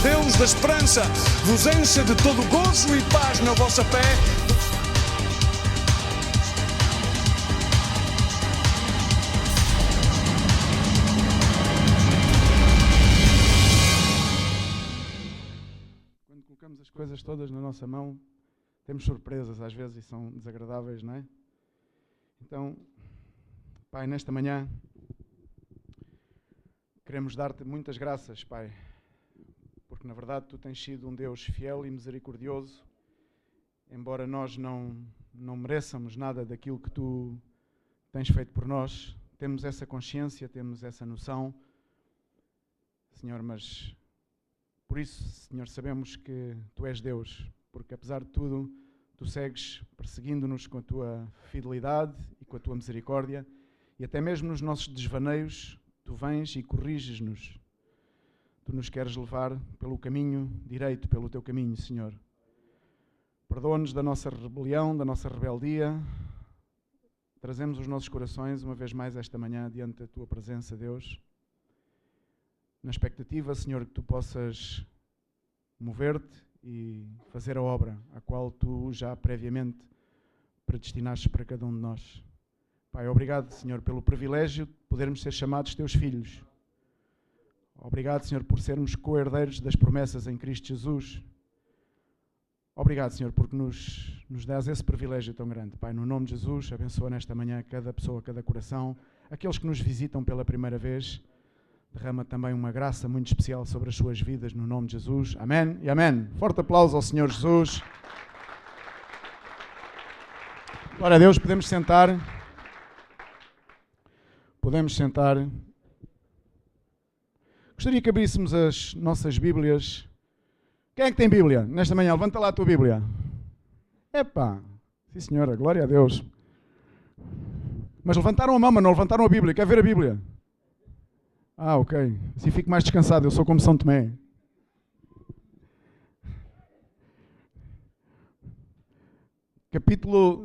Deus da esperança vos encha de todo gozo e paz na vossa fé. Quando colocamos as coisas todas na nossa mão, temos surpresas às vezes e são desagradáveis, não é? Então, Pai, nesta manhã, queremos dar-te muitas graças, Pai, porque na verdade Tu tens sido um Deus fiel e misericordioso, embora nós não mereçamos nada daquilo que Tu tens feito por nós. Temos essa consciência, temos essa noção, Senhor, mas por isso, Senhor, sabemos que Tu és Deus, porque apesar de tudo, Tu segues perseguindo-nos com a Tua fidelidade e com a Tua misericórdia, e até mesmo nos nossos desvaneios, Tu vens e corriges-nos. Tu nos queres levar pelo caminho direito, pelo Teu caminho, Senhor. Perdoa-nos da nossa rebelião, da nossa rebeldia. Trazemos os nossos corações, uma vez mais esta manhã, diante da Tua presença, Deus, na expectativa, Senhor, que Tu possas mover-te e fazer a obra a qual Tu já previamente predestinaste para cada um de nós. Pai, obrigado, Senhor, pelo privilégio de podermos ser chamados Teus filhos. Obrigado, Senhor, por sermos co-herdeiros das promessas em Cristo Jesus. Obrigado, Senhor, porque nos dás esse privilégio tão grande. Pai, no nome de Jesus, abençoa nesta manhã cada pessoa, cada coração, aqueles que nos visitam pela primeira vez. Derrama também uma graça muito especial sobre as suas vidas, no nome de Jesus. Amém e amém. Forte aplauso ao Senhor Jesus. Glória a Deus, podemos sentar. Podemos sentar. Gostaria que abríssemos as nossas Bíblias. Quem é que tem Bíblia? Nesta manhã, levanta lá a tua Bíblia. Epá, sim senhora, glória a Deus. Mas levantaram a mão, mas não levantaram a Bíblia. Quer ver a Bíblia? Ah, ok. Assim fico mais descansado, eu sou como São Tomé.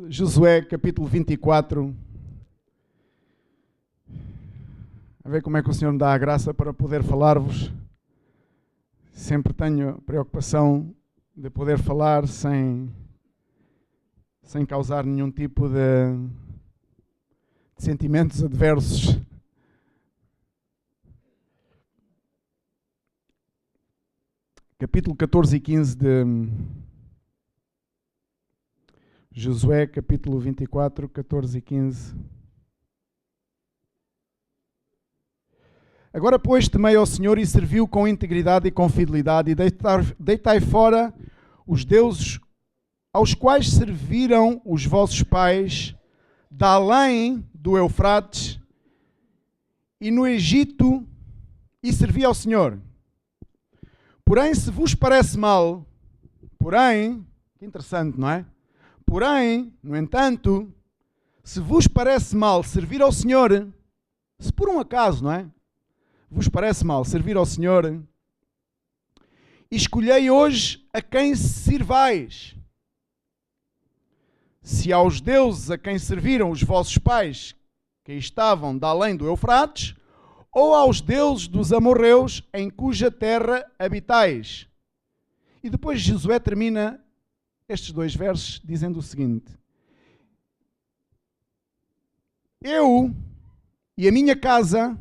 Josué, capítulo 24. A ver como é que o Senhor me dá a graça para poder falar-vos. Sempre tenho a preocupação de poder falar sem causar nenhum tipo de sentimentos adversos. Capítulo 14 e 15 de Josué, capítulo 24, 14 e 15. Agora, pois, temei ao Senhor e serviu com integridade e com fidelidade, e deitai fora os deuses aos quais serviram os vossos pais, da além do Eufrates, e no Egito, e servi ao Senhor. Porém, se vos parece mal, que interessante, não é? Porém, no entanto, se vos parece mal servir ao Senhor, se por um acaso, não é? Vos parece mal servir ao Senhor, escolhei hoje a quem sirvais. Se aos deuses a quem serviram os vossos pais, que estavam da além do Eufrates, ou aos deuses dos amorreus em cuja terra habitais. E depois Josué termina estes dois versos dizendo o seguinte: eu e a minha casa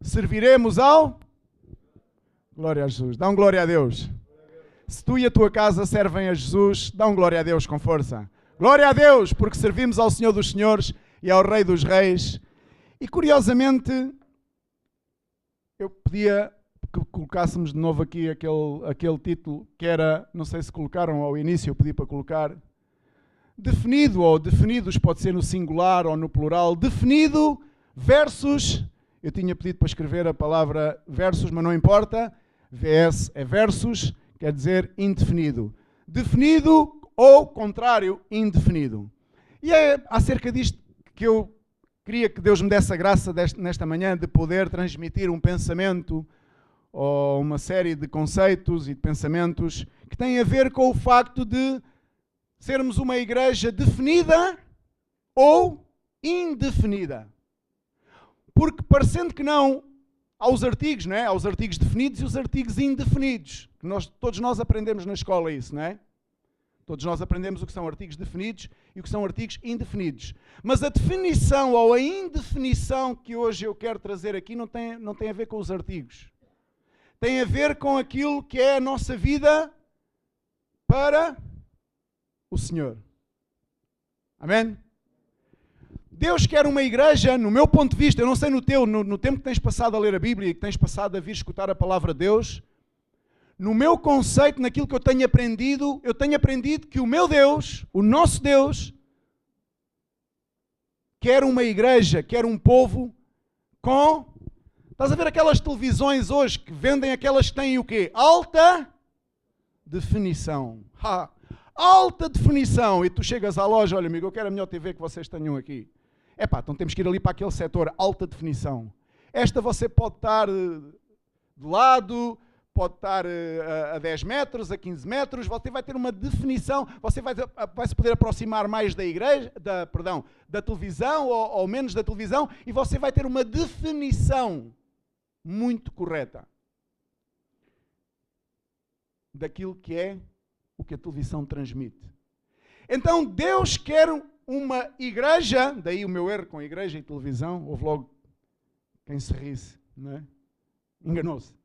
serviremos ao... Glória a Jesus. Dá um glória a Deus. Se tu e a tua casa servem a Jesus, dá um glória a Deus com força. Glória a Deus, porque servimos ao Senhor dos Senhores e ao Rei dos Reis. E curiosamente, eu pedia que colocássemos de novo aqui aquele título que era, não sei se colocaram ao início, eu pedi para colocar, definido ou definidos, pode ser no singular ou no plural, definido versus, eu tinha pedido para escrever a palavra versus, mas não importa, VS é versus, quer dizer indefinido. Definido ou contrário, indefinido. E é acerca disto que eu queria que Deus me desse a graça nesta manhã de poder transmitir um pensamento ou uma série de conceitos e de pensamentos que têm a ver com o facto de sermos uma igreja definida ou indefinida. Porque, parecendo que não, há os artigos, não é? Há os artigos definidos e os artigos indefinidos. Todos nós aprendemos na escola isso, não é? Todos nós aprendemos o que são artigos definidos e o que são artigos indefinidos. Mas a definição ou a indefinição que hoje eu quero trazer aqui não tem a ver com os artigos. Tem a ver com aquilo que é a nossa vida para o Senhor. Amém? Deus quer uma igreja, no meu ponto de vista, eu não sei no teu, no tempo que tens passado a ler a Bíblia e que tens passado a vir escutar a palavra de Deus, no meu conceito, naquilo que eu tenho aprendido que o meu Deus, o nosso Deus, quer uma igreja, quer um povo com... Estás a ver aquelas televisões hoje que vendem aquelas que têm o quê? Alta definição. Alta definição. E tu chegas à loja, olha amigo, eu quero a melhor TV que vocês tenham aqui. Epá, então temos que ir ali para aquele setor, alta definição. Esta você pode estar de lado... Pode estar a 10 metros, a 15 metros, você vai ter uma definição, você vai se poder aproximar mais da igreja, da televisão ou menos da televisão, e você vai ter uma definição muito correta daquilo que é o que a televisão transmite. Então Deus quer uma igreja, daí o meu erro com igreja e televisão, houve logo quem se risse, não é? Enganou-se.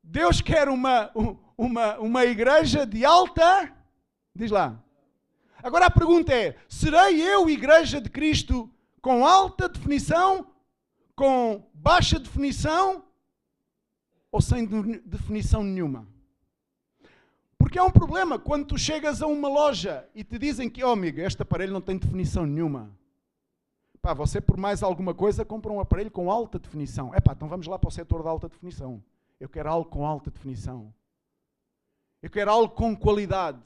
Deus quer uma igreja de alta... Diz lá. Agora a pergunta é, serei eu igreja de Cristo com alta definição, com baixa definição ou sem definição nenhuma? Porque há um problema quando tu chegas a uma loja e te dizem que, amigo, este aparelho não tem definição nenhuma. Pá, você por mais alguma coisa compra um aparelho com alta definição. Então vamos lá para o setor da alta definição. Eu quero algo com alta definição. Eu quero algo com qualidade.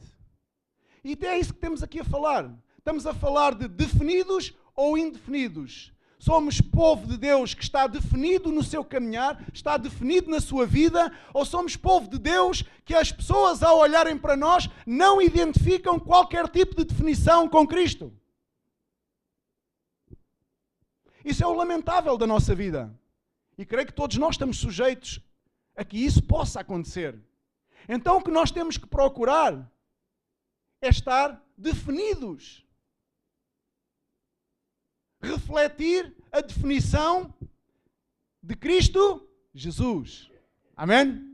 E até é isso que temos aqui a falar. Estamos a falar de definidos ou indefinidos. Somos povo de Deus que está definido no seu caminhar, está definido na sua vida, ou somos povo de Deus que as pessoas, ao olharem para nós, não identificam qualquer tipo de definição com Cristo. Isso é o lamentável da nossa vida. E creio que todos nós estamos sujeitos a que isso possa acontecer. Então o que nós temos que procurar é estar definidos. Refletir a definição de Cristo Jesus. Amém?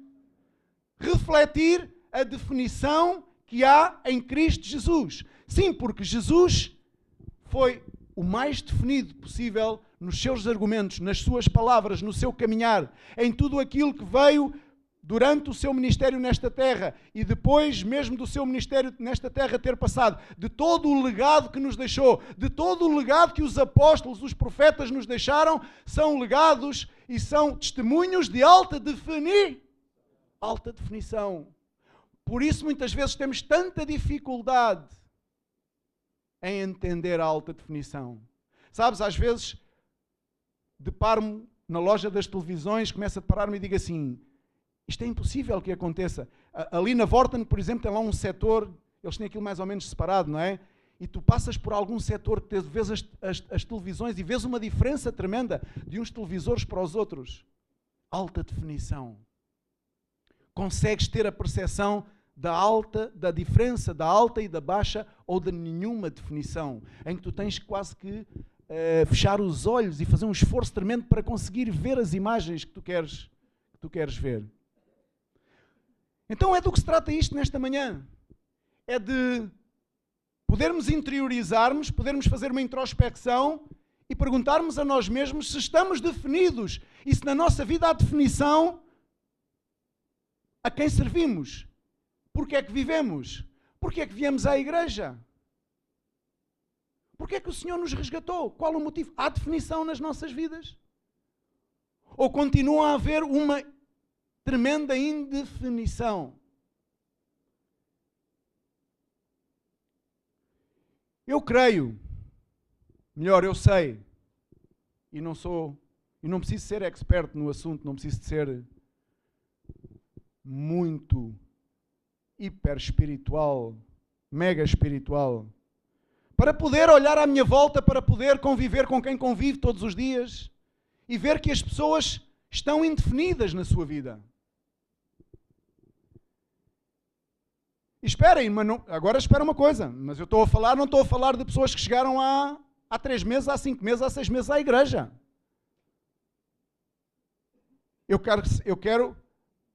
Refletir a definição que há em Cristo Jesus. Sim, porque Jesus foi o mais definido possível nos seus argumentos, nas suas palavras, no seu caminhar, em tudo aquilo que veio durante o seu ministério nesta terra e depois mesmo do seu ministério nesta terra ter passado, de todo o legado que nos deixou, de todo o legado que os apóstolos, os profetas nos deixaram, são legados e são testemunhos de alta definição. Por isso muitas vezes temos tanta dificuldade em entender a alta definição. Sabes, às vezes deparo-me na loja das televisões, começo a deparar-me e digo assim, isto é impossível que aconteça. Ali na Vorten, por exemplo, tem lá um setor, eles têm aquilo mais ou menos separado, não é? E tu passas por algum setor que vês as televisões e vês uma diferença tremenda de uns televisores para os outros. Alta definição. Consegues ter a percepção da diferença da alta e da baixa ou de nenhuma definição, em que tu tens quase que fechar os olhos e fazer um esforço tremendo para conseguir ver as imagens que tu queres ver. Então é do que se trata isto nesta manhã. É de podermos interiorizarmos, podermos fazer uma introspecção e perguntarmos a nós mesmos se estamos definidos e se na nossa vida há definição a quem servimos. Porque é que vivemos? Porque é que viemos à igreja? Porque é que o Senhor nos resgatou? Qual o motivo? Há definição nas nossas vidas? Ou continua a haver uma tremenda indefinição? Eu creio, melhor, eu sei, e não preciso ser expert no assunto, não preciso de ser muito hiper espiritual, mega espiritual, para poder olhar à minha volta, para poder conviver com quem convive todos os dias e ver que as pessoas estão indefinidas na sua vida. E esperem, mas não, agora espera uma coisa, mas eu não estou a falar de pessoas que chegaram há 3 meses, há 5 meses, há 6 meses à igreja. Eu quero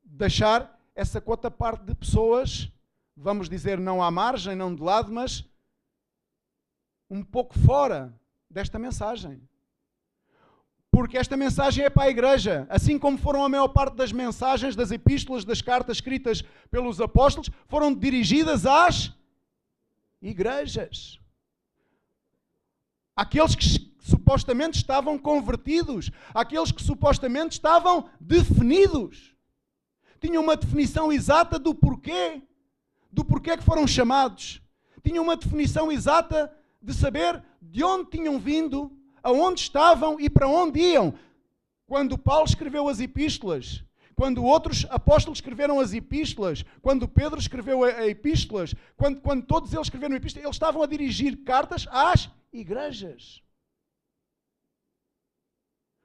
deixar essa quota parte de pessoas, vamos dizer, não à margem, não de lado, mas um pouco fora desta mensagem. Porque esta mensagem é para a igreja, assim como foram a maior parte das mensagens, das epístolas, das cartas escritas pelos apóstolos, foram dirigidas às igrejas. Aqueles que supostamente estavam convertidos, aqueles que supostamente estavam definidos. Tinham uma definição exata do porquê que foram chamados. Tinham uma definição exata de saber de onde tinham vindo, aonde estavam e para onde iam. Quando Paulo escreveu as epístolas, quando outros apóstolos escreveram as epístolas, quando Pedro escreveu as epístolas, quando todos eles escreveram epístolas, eles estavam a dirigir cartas às igrejas.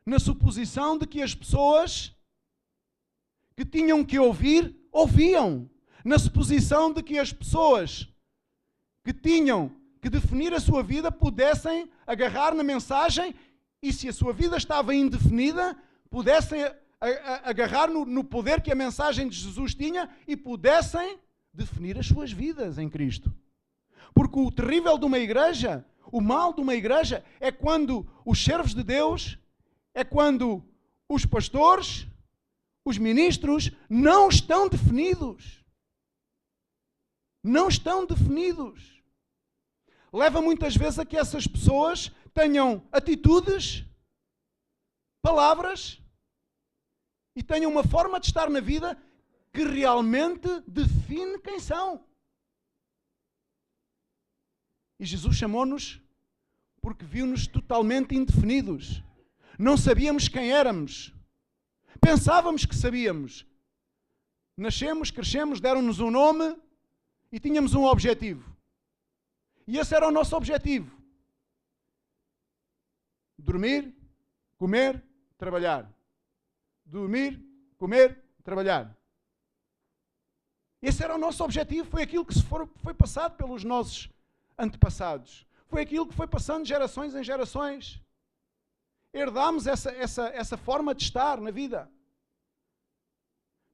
Na suposição de que as pessoas que tinham que ouvir, ouviam. Na suposição de que as pessoas que tinham que definir a sua vida pudessem agarrar na mensagem e, se a sua vida estava indefinida, pudessem agarrar no poder que a mensagem de Jesus tinha e pudessem definir as suas vidas em Cristo. Porque o terrível de uma igreja, o mal de uma igreja, é quando os servos de Deus, é quando os pastores, os ministros não estão definidos. Não estão definidos. Leva muitas vezes a que essas pessoas tenham atitudes, palavras e tenham uma forma de estar na vida que realmente define quem são. E Jesus chamou-nos porque viu-nos totalmente indefinidos. Não sabíamos quem éramos. Pensávamos que sabíamos. Nascemos, crescemos, deram-nos um nome e tínhamos um objetivo. E esse era o nosso objetivo. Dormir, comer, trabalhar. Dormir, comer, trabalhar. Esse era o nosso objetivo. Foi aquilo que foi passado pelos nossos antepassados. Foi aquilo que foi passando de gerações em gerações. Herdámos essa forma de estar na vida.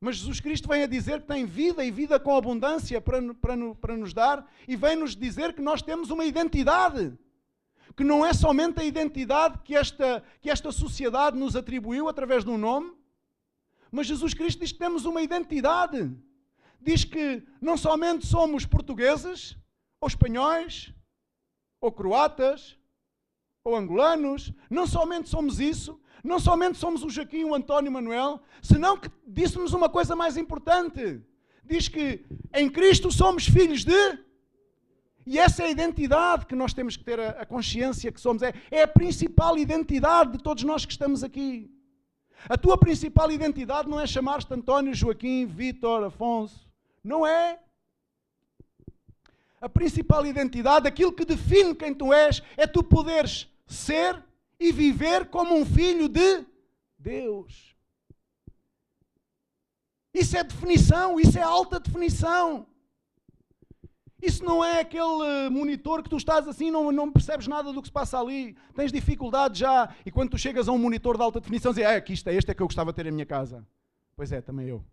Mas Jesus Cristo vem a dizer que tem vida e vida com abundância para nos dar, e vem-nos dizer que nós temos uma identidade, que não é somente a identidade que esta sociedade nos atribuiu através de um nome, mas Jesus Cristo diz que temos uma identidade. Diz que não somente somos portugueses, ou espanhóis, ou croatas, ou angolanos, não somente somos isso, não somente somos o Joaquim, o António, o Manuel, senão que disse-nos uma coisa mais importante. Diz que em Cristo somos filhos de... E essa é a identidade que nós temos que ter, a consciência que somos. É a principal identidade de todos nós que estamos aqui. A tua principal identidade não é chamar-te António, Joaquim, Vítor, Afonso. Não é. A principal identidade, aquilo que define quem tu és, é tu poderes ser e viver como um filho de Deus. Isso é definição, isso é alta definição. Isso não é aquele monitor que tu estás assim, não percebes nada do que se passa ali, tens dificuldade já, e quando tu chegas a um monitor de alta definição, dizes, aqui está, este é que eu gostava de ter em minha casa. Pois é, também eu.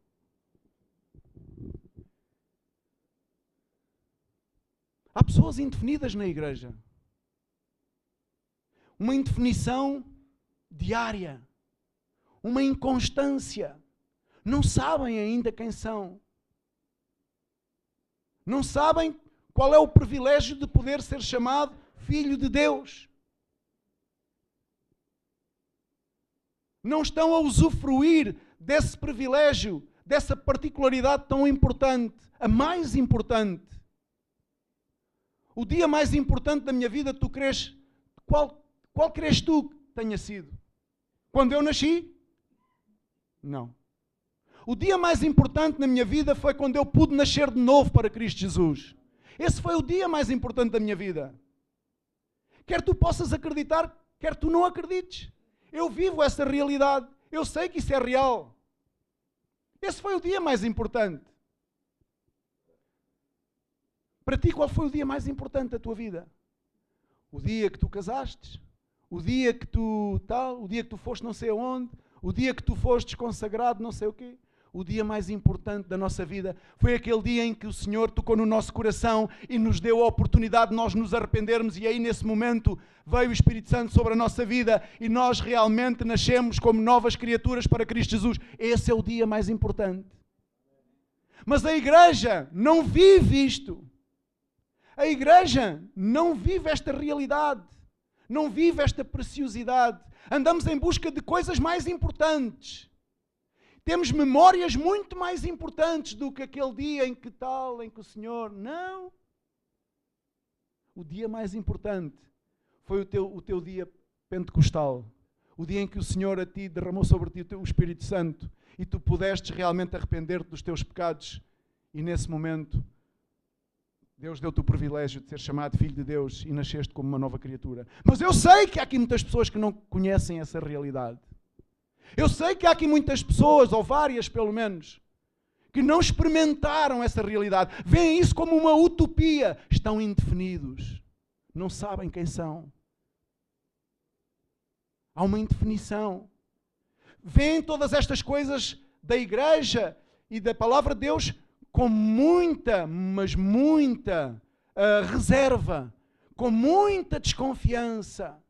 Há pessoas indefinidas na igreja. Uma indefinição diária. Uma inconstância. Não sabem ainda quem são. Não sabem qual é o privilégio de poder ser chamado filho de Deus. Não estão a usufruir desse privilégio, dessa particularidade tão importante, a mais importante. O dia mais importante da minha vida, tu crês, qual crês tu que tenha sido? Quando eu nasci? Não. O dia mais importante na minha vida foi quando eu pude nascer de novo para Cristo Jesus. Esse foi o dia mais importante da minha vida. Quer tu possas acreditar, quer tu não acredites. Eu vivo essa realidade. Eu sei que isso é real. Esse foi o dia mais importante. Para ti, qual foi o dia mais importante da tua vida? O dia que tu casaste? O dia que tu tal? O dia que tu foste não sei aonde? O dia que tu foste consagrado não sei o quê? O dia mais importante da nossa vida foi aquele dia em que o Senhor tocou no nosso coração e nos deu a oportunidade de nós nos arrependermos, e aí nesse momento veio o Espírito Santo sobre a nossa vida e nós realmente nascemos como novas criaturas para Cristo Jesus. Esse é o dia mais importante. Mas a igreja não vive isto. A igreja não vive esta realidade. Não vive esta preciosidade. Andamos em busca de coisas mais importantes. Temos memórias muito mais importantes do que aquele dia em que tal, em que o Senhor... Não. O dia mais importante foi o teu dia pentecostal. O dia em que o Senhor a ti derramou sobre ti o Espírito Santo e tu pudestes realmente arrepender-te dos teus pecados. E nesse momento, Deus deu-te o privilégio de ser chamado Filho de Deus e nasceste como uma nova criatura. Mas eu sei que há aqui muitas pessoas que não conhecem essa realidade. Eu sei que há aqui muitas pessoas, ou várias pelo menos, que não experimentaram essa realidade. Veem isso como uma utopia. Estão indefinidos. Não sabem quem são. Há uma indefinição. Veem todas estas coisas da igreja e da palavra de Deus com muita, mas muita reserva, com muita desconfiança.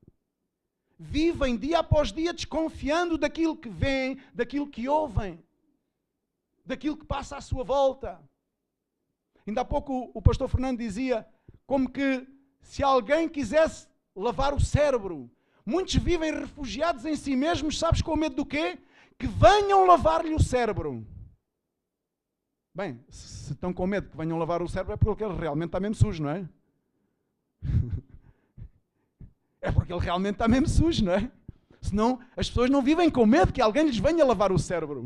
Vivem dia após dia desconfiando daquilo que veem, daquilo que ouvem, daquilo que passa à sua volta. Ainda há pouco o pastor Fernando dizia como que se alguém quisesse lavar o cérebro, muitos vivem refugiados em si mesmos, sabes com medo do quê? Que venham lavar-lhe o cérebro. Bem, se estão com medo que venham lavar o cérebro é porque ele realmente está mesmo sujo, não é? É porque ele realmente está mesmo sujo, não é? Senão as pessoas não vivem com medo que alguém lhes venha lavar o cérebro.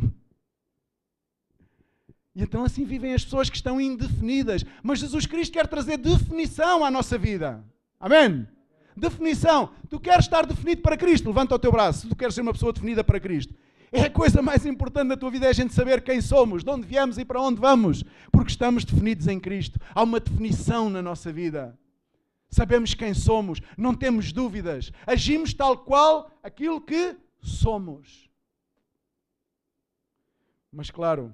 E então assim vivem as pessoas que estão indefinidas. Mas Jesus Cristo quer trazer definição à nossa vida. Amém? Definição. Tu queres estar definido para Cristo? Levanta o teu braço. Se tu queres ser uma pessoa definida para Cristo. É a coisa mais importante da tua vida, é a gente saber quem somos, de onde viemos e para onde vamos. Porque estamos definidos em Cristo. Há uma definição na nossa vida. Sabemos quem somos, não temos dúvidas. Agimos tal qual aquilo que somos. Mas claro,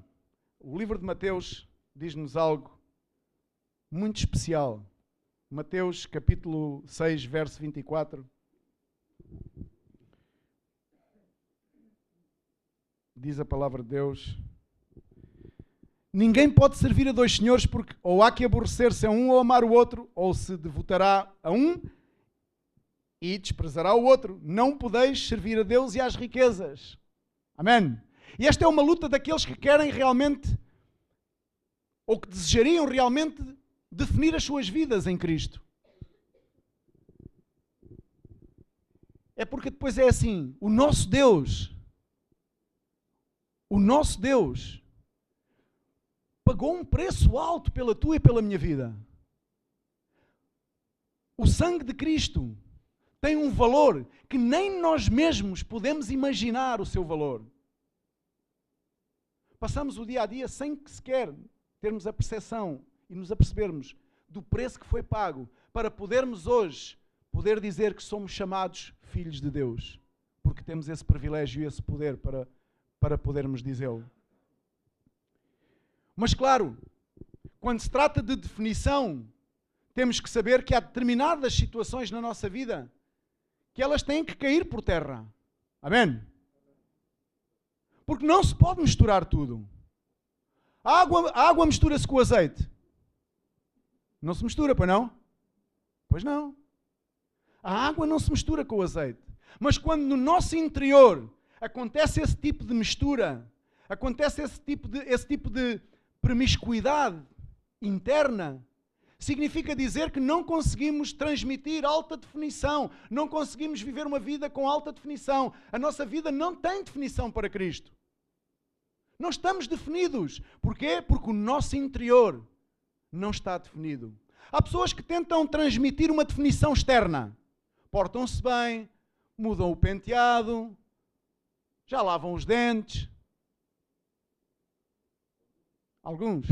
o livro de Mateus diz-nos algo muito especial. Mateus capítulo 6, verso 24. Diz a palavra de Deus: ninguém pode servir a dois senhores, porque ou há que aborrecer-se a um ou amar o outro, ou se devotará a um e desprezará o outro. Não podeis servir a Deus e às riquezas. Amém? E esta é uma luta daqueles que querem realmente, ou que desejariam realmente, definir as suas vidas em Cristo. É porque depois é assim, o nosso Deus pagou um preço alto pela tua e pela minha vida. O sangue de Cristo tem um valor que nem nós mesmos podemos imaginar o seu valor. Passamos o dia a dia sem sequer termos a percepção e nos apercebermos do preço que foi pago para podermos hoje poder dizer que somos chamados filhos de Deus, porque temos esse privilégio e esse poder para podermos dizê-lo. Mas claro, quando se trata de definição, temos que saber que há determinadas situações na nossa vida que elas têm que cair por terra. Amém? Porque não se pode misturar tudo. A água mistura-se com o azeite. Não se mistura, pois não? Pois não. A água não se mistura com o azeite. Mas quando no nosso interior acontece esse tipo de mistura, acontece esse tipo de promiscuidade interna, significa dizer que não conseguimos transmitir alta definição, não conseguimos viver uma vida com alta definição. A nossa vida não tem definição para Cristo. Não estamos definidos. Porquê? Porque o nosso interior não está definido. Há pessoas que tentam transmitir uma definição externa. Portam-se bem, mudam o penteado, já lavam os dentes. Alguns.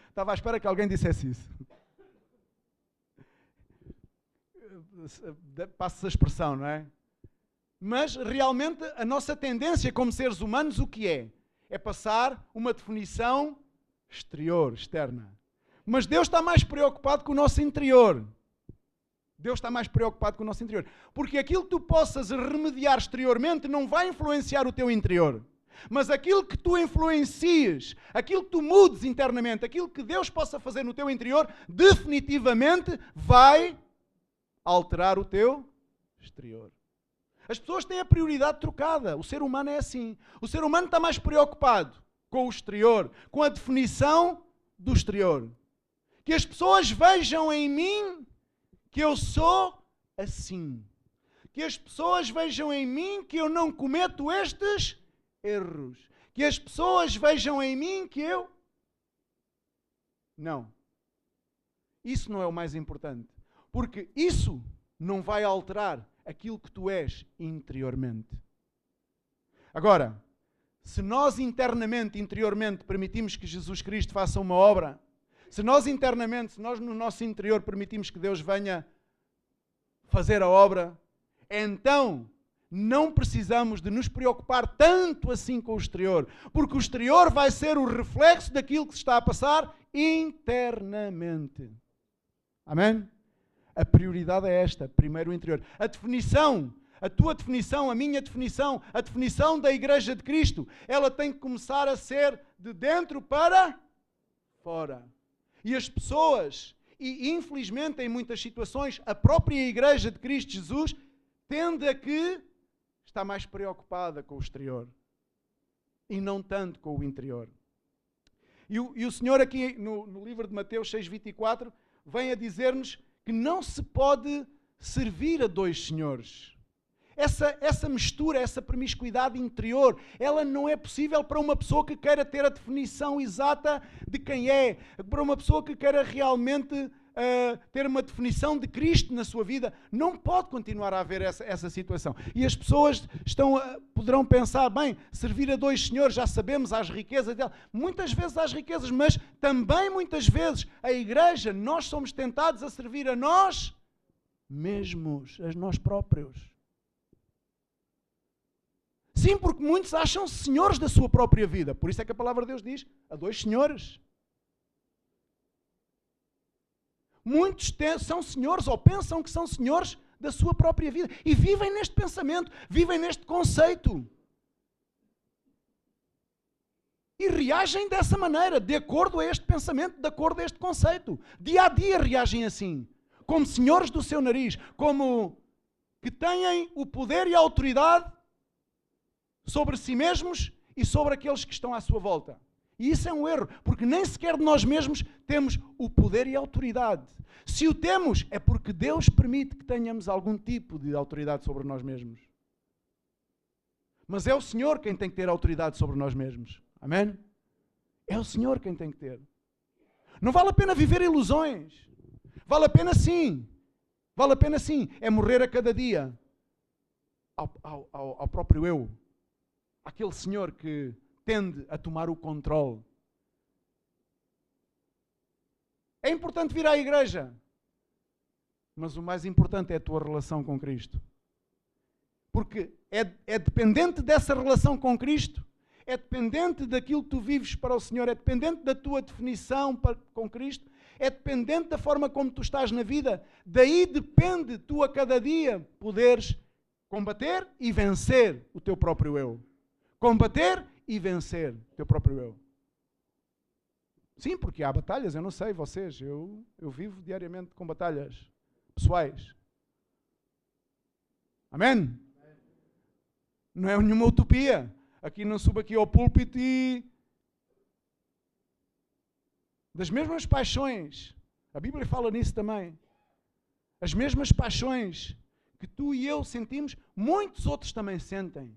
Estava à espera que alguém dissesse isso. Passa a expressão, não é? Mas realmente a nossa tendência como seres humanos o que é? É passar uma definição exterior, externa. Mas Deus está mais preocupado com o nosso interior. Deus está mais preocupado com o nosso interior. Porque aquilo que tu possas remediar exteriormente não vai influenciar o teu interior. Mas aquilo que tu influencies, aquilo que tu mudes internamente, aquilo que Deus possa fazer no teu interior, definitivamente vai alterar o teu exterior. As pessoas têm a prioridade trocada. O ser humano é assim. O ser humano está mais preocupado com o exterior, com a definição do exterior. Que as pessoas vejam em mim que eu sou assim. Que as pessoas vejam em mim que eu não cometo estes erros. Que as pessoas vejam em mim que eu... Não. Isso não é o mais importante. Porque isso não vai alterar aquilo que tu és interiormente. Agora, se nós internamente, interiormente, permitimos que Jesus Cristo faça uma obra, se nós internamente, se nós no nosso interior permitimos que Deus venha fazer a obra, então não precisamos de nos preocupar tanto assim com o exterior, porque o exterior vai ser o reflexo daquilo que se está a passar internamente. Amém? A prioridade é esta, primeiro o interior. A definição, a tua definição, a minha definição, a definição da Igreja de Cristo, ela tem que começar a ser de dentro para fora. E as pessoas, e infelizmente em muitas situações, a própria Igreja de Cristo Jesus tende a que está mais preocupada com o exterior e não tanto com o interior. E o Senhor aqui no livro de Mateus 6,24 vem a dizer-nos que não se pode servir a dois senhores. Essa mistura, essa promiscuidade interior, ela não é possível para uma pessoa que queira ter a definição exata de quem é, para uma pessoa que queira realmente ter uma definição de Cristo na sua vida. Não pode continuar a haver essa situação. E as pessoas poderão pensar, bem, servir a dois senhores, já sabemos as riquezas dela. Muitas vezes às riquezas, mas também muitas vezes a igreja, nós somos tentados a servir a nós mesmos, a nós próprios. Sim, porque muitos acham-se senhores da sua própria vida. Por isso é que a palavra de Deus diz, a dois senhores. Muitos são senhores ou pensam que são senhores da sua própria vida. E vivem neste pensamento, vivem neste conceito. E reagem dessa maneira, de acordo a este pensamento, de acordo a este conceito. Dia a dia reagem assim. Como senhores do seu nariz. Como que têm o poder e a autoridade sobre si mesmos e sobre aqueles que estão à sua volta. E isso é um erro, porque nem sequer de nós mesmos temos o poder e a autoridade. Se o temos, é porque Deus permite que tenhamos algum tipo de autoridade sobre nós mesmos. Mas é o Senhor quem tem que ter autoridade sobre nós mesmos. Amém? É o Senhor quem tem que ter. Não vale a pena viver ilusões. Vale a pena sim. Vale a pena sim. É morrer a cada dia ao próprio eu. Aquele senhor que tende a tomar o controle. É importante vir à igreja, mas o mais importante é a tua relação com Cristo. Porque é dependente dessa relação com Cristo, é dependente daquilo que tu vives para o Senhor, é dependente da tua definição com Cristo, é dependente da forma como tu estás na vida. Daí depende tu a cada dia poderes combater e vencer o teu próprio eu. Combater e vencer o teu próprio eu. Sim, porque há batalhas, eu não sei vocês, eu vivo diariamente com batalhas pessoais. Amém? Não é nenhuma utopia. Aqui não subo aqui ao púlpito e... Das mesmas paixões, a Bíblia fala nisso também, as mesmas paixões que tu e eu sentimos, muitos outros também sentem.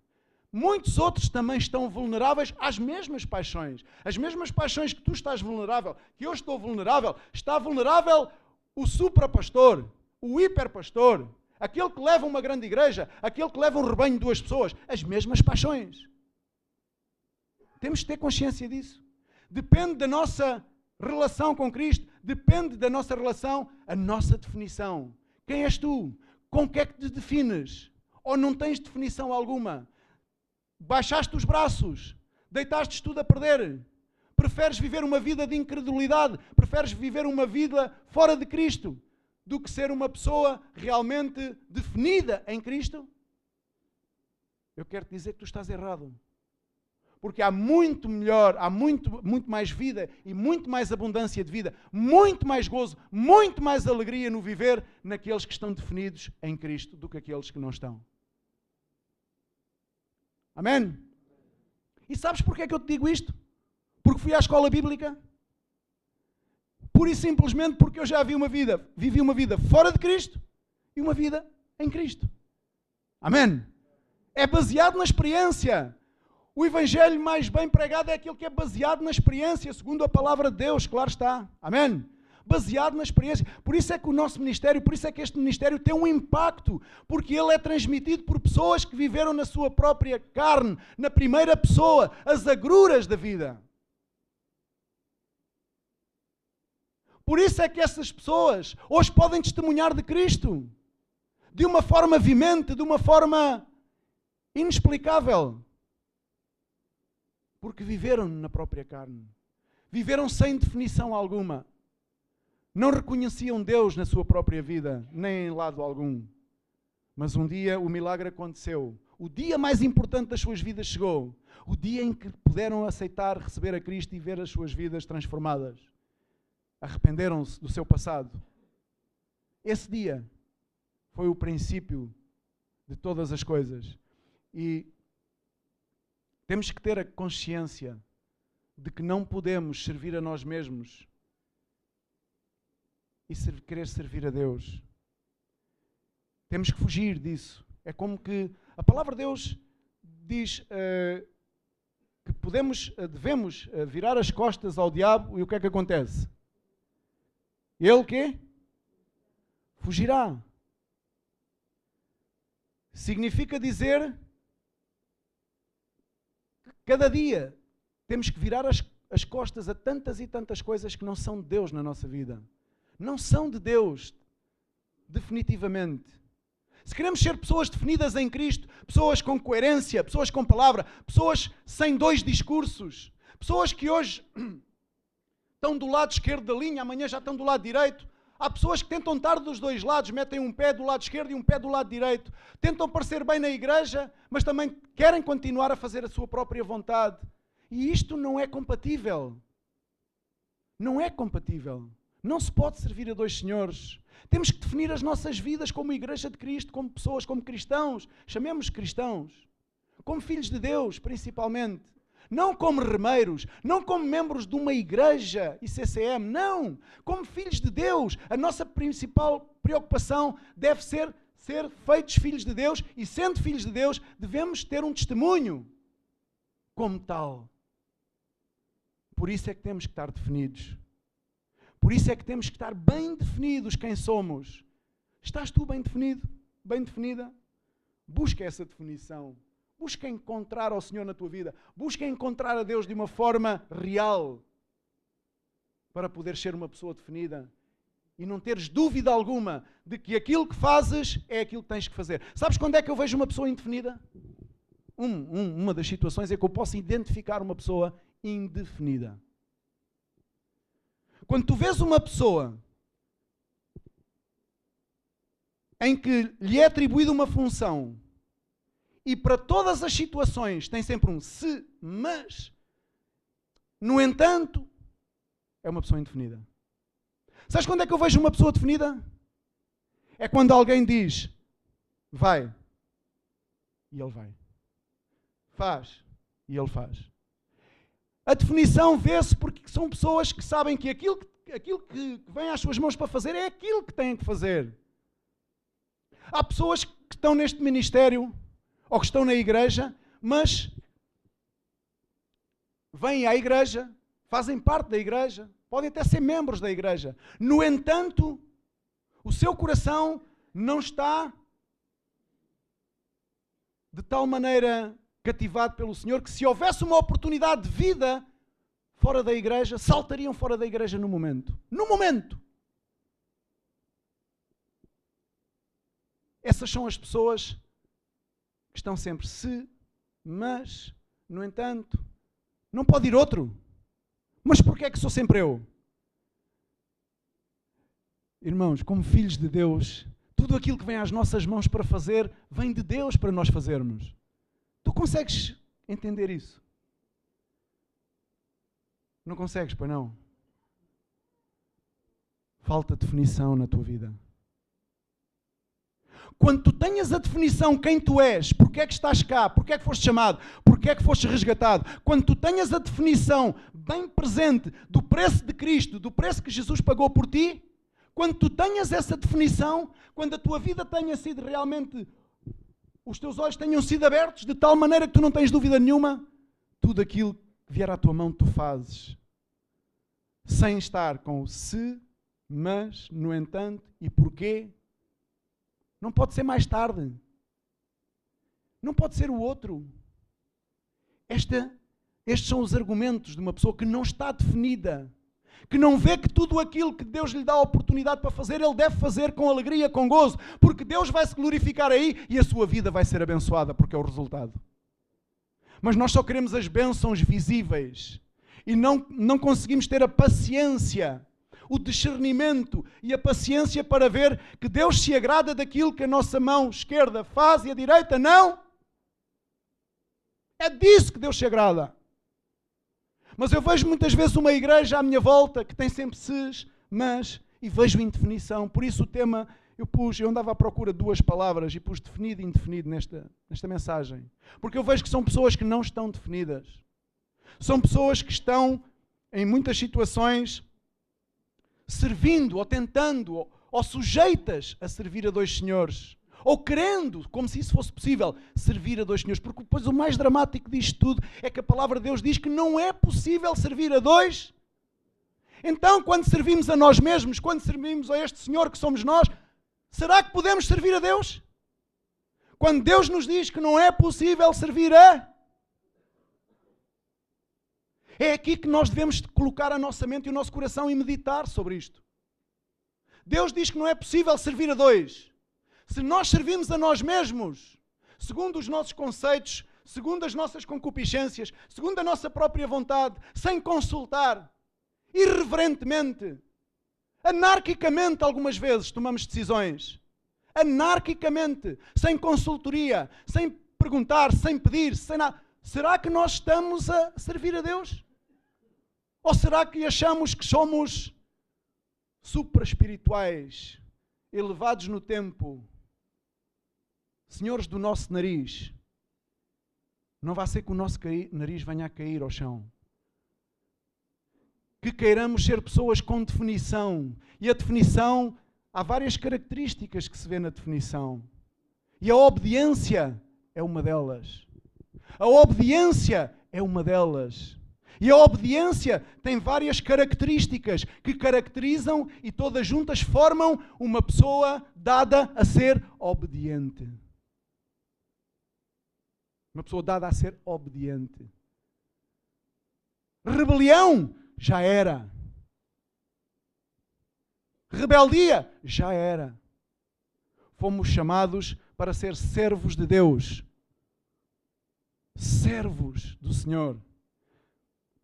Muitos outros também estão vulneráveis às mesmas paixões. As mesmas paixões que tu estás vulnerável, que eu estou vulnerável, está vulnerável o suprapastor, o hiperpastor, aquele que leva uma grande igreja, aquele que leva um rebanho de 2 pessoas, as mesmas paixões. Temos que ter consciência disso. Depende da nossa relação com Cristo, depende da nossa relação, a nossa definição. Quem és tu? Com que é que te defines? Ou não tens definição alguma? Baixaste os braços, deitaste tudo a perder. Preferes viver uma vida de incredulidade, preferes viver uma vida fora de Cristo, do que ser uma pessoa realmente definida em Cristo? Eu quero te dizer que tu estás errado. Porque há muito melhor, há muito mais vida e muito mais abundância de vida, muito mais gozo, muito mais alegria no viver naqueles que estão definidos em Cristo do que aqueles que não estão. Amém? E sabes porque é que eu te digo isto? Porque fui à escola bíblica? Pura e simplesmente porque eu já vivi uma vida fora de Cristo e uma vida em Cristo. Amém? É baseado na experiência. O evangelho mais bem pregado é aquele que é baseado na experiência, segundo a palavra de Deus, claro está. Amém? Baseado na experiência. Por isso é que o nosso ministério, por isso é que este ministério tem um impacto, porque ele é transmitido por pessoas que viveram na sua própria carne, na primeira pessoa, as agruras da vida. Por isso é que essas pessoas hoje podem testemunhar de Cristo, de uma forma vimente, de uma forma inexplicável. Porque viveram na própria carne. Viveram sem definição alguma. Não reconheciam Deus na sua própria vida, nem em lado algum. Mas um dia o milagre aconteceu. O dia mais importante das suas vidas chegou. O dia em que puderam aceitar, receber a Cristo e ver as suas vidas transformadas. Arrependeram-se do seu passado. Esse dia foi o princípio de todas as coisas. E temos que ter a consciência de que não podemos servir a nós mesmos e querer servir a Deus. Temos que fugir disso. É como que a palavra de Deus diz que devemos virar as costas ao diabo e o que é que acontece? Ele o quê? Fugirá. Significa dizer que cada dia temos que virar as costas a tantas e tantas coisas que não são de Deus na nossa vida. Não são de Deus, definitivamente. Se queremos ser pessoas definidas em Cristo, pessoas com coerência, pessoas com palavra, pessoas sem 2 discursos, pessoas que hoje estão do lado esquerdo da linha, amanhã já estão do lado direito. Há pessoas que tentam estar dos 2 lados, metem um pé do lado esquerdo e um pé do lado direito. Tentam parecer bem na igreja, mas também querem continuar a fazer a sua própria vontade. E isto não é compatível. Não é compatível. Não se pode servir a 2 senhores. Temos que definir as nossas vidas como igreja de Cristo, como pessoas, como cristãos. Chamemos cristãos. Como filhos de Deus, principalmente. Não como remeiros, não como membros de uma igreja e CCM, não. Como filhos de Deus. A nossa principal preocupação deve ser feitos filhos de Deus e, sendo filhos de Deus, devemos ter um testemunho como tal. Por isso é que temos que estar definidos. Por isso é que temos que estar bem definidos quem somos. Estás tu bem definido? Bem definida? Busca essa definição. Busca encontrar ao Senhor na tua vida. Busca encontrar a Deus de uma forma real. Para poder ser uma pessoa definida. E não teres dúvida alguma de que aquilo que fazes é aquilo que tens que fazer. Sabes quando é que eu vejo uma pessoa indefinida? Uma das situações é que eu posso identificar uma pessoa indefinida. Quando tu vês uma pessoa em que lhe é atribuída uma função e para todas as situações tem sempre um se, mas, no entanto, é uma pessoa indefinida. Sabes quando é que eu vejo uma pessoa definida? É quando alguém diz, vai, e ele vai. Faz, e ele faz. A definição vê-se porque são pessoas que sabem que aquilo que vem às suas mãos para fazer é aquilo que têm que fazer. Há pessoas que estão neste ministério ou que estão na igreja, mas vêm à igreja, fazem parte da igreja, podem até ser membros da igreja. No entanto, o seu coração não está de tal maneira cativado pelo Senhor que se houvesse uma oportunidade de vida fora da igreja, saltariam fora da igreja no momento. No momento! Essas são as pessoas que estão sempre se, mas, no entanto, não pode ir outro. Mas porquê é que sou sempre eu? Irmãos, como filhos de Deus, tudo aquilo que vem às nossas mãos para fazer, vem de Deus para nós fazermos. Tu consegues entender isso? Não consegues, pois não? Falta definição na tua vida. Quando tu tenhas a definição quem tu és, porque é que estás cá, porque é que foste chamado, porque é que foste resgatado, quando tu tenhas a definição bem presente do preço de Cristo, do preço que Jesus pagou por ti, quando tu tenhas essa definição, quando a tua vida tenha sido realmente, os teus olhos tenham sido abertos de tal maneira que tu não tens dúvida nenhuma, tudo aquilo que vier à tua mão tu fazes, sem estar com o se, mas, no entanto, e porquê. Não pode ser mais tarde. Não pode ser o outro. Estes são os argumentos de uma pessoa que não está definida, que não vê que tudo aquilo que Deus lhe dá a oportunidade para fazer, ele deve fazer com alegria, com gozo, porque Deus vai se glorificar aí e a sua vida vai ser abençoada, porque é o resultado. Mas nós só queremos as bênçãos visíveis e não conseguimos ter a paciência, o discernimento e a paciência para ver que Deus se agrada daquilo que a nossa mão esquerda faz e a direita não. É disso que Deus se agrada. Mas eu vejo muitas vezes uma igreja à minha volta que tem sempre ses, mas, e vejo indefinição. Por isso o tema, eu andava à procura de duas palavras e pus definido e indefinido nesta mensagem. Porque eu vejo que são pessoas que não estão definidas. São pessoas que estão, em muitas situações, servindo ou tentando ou sujeitas a servir a dois senhores. Ou querendo, como se isso fosse possível, servir a dois senhores. Porque depois o mais dramático disto tudo é que a palavra de Deus diz que não é possível servir a dois. Então, quando servimos a nós mesmos, quando servimos a este Senhor que somos nós, será que podemos servir a Deus? Quando Deus nos diz que não é possível servir a... É aqui que nós devemos colocar a nossa mente e o nosso coração e meditar sobre isto. Deus diz que não é possível servir a dois. Se nós servimos a nós mesmos, segundo os nossos conceitos, segundo as nossas concupiscências, segundo a nossa própria vontade, sem consultar, irreverentemente, anarquicamente algumas vezes tomamos decisões, anarquicamente, sem consultoria, sem perguntar, sem pedir, sem nada. Será que nós estamos a servir a Deus? Ou será que achamos que somos supra-espirituais, elevados no tempo, senhores do nosso nariz? Não vai ser que o nosso nariz venha a cair ao chão. Que queiramos ser pessoas com definição. E a definição, há várias características que se vê na definição. E a obediência é uma delas. A obediência é uma delas. E a obediência tem várias características que caracterizam e todas juntas formam uma pessoa dada a ser obediente. Uma pessoa dada a ser obediente. Rebelião já era. Rebeldia já era. Fomos chamados para ser servos de Deus. Servos do Senhor.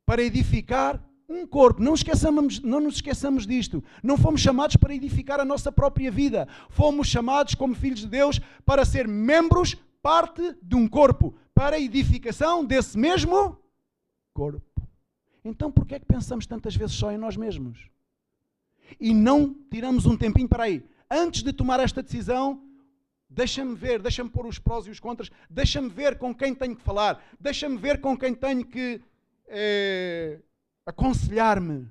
Para edificar um corpo. Não nos esqueçamos disto. Não fomos chamados para edificar a nossa própria vida. Fomos chamados como filhos de Deus para ser membros, parte de um corpo. Para a edificação desse mesmo corpo. Então porquê é que pensamos tantas vezes só em nós mesmos? E não tiramos um tempinho para aí. Antes de tomar esta decisão, deixa-me ver, deixa-me pôr os prós e os contras, deixa-me ver com quem tenho que falar, deixa-me ver com quem tenho que aconselhar-me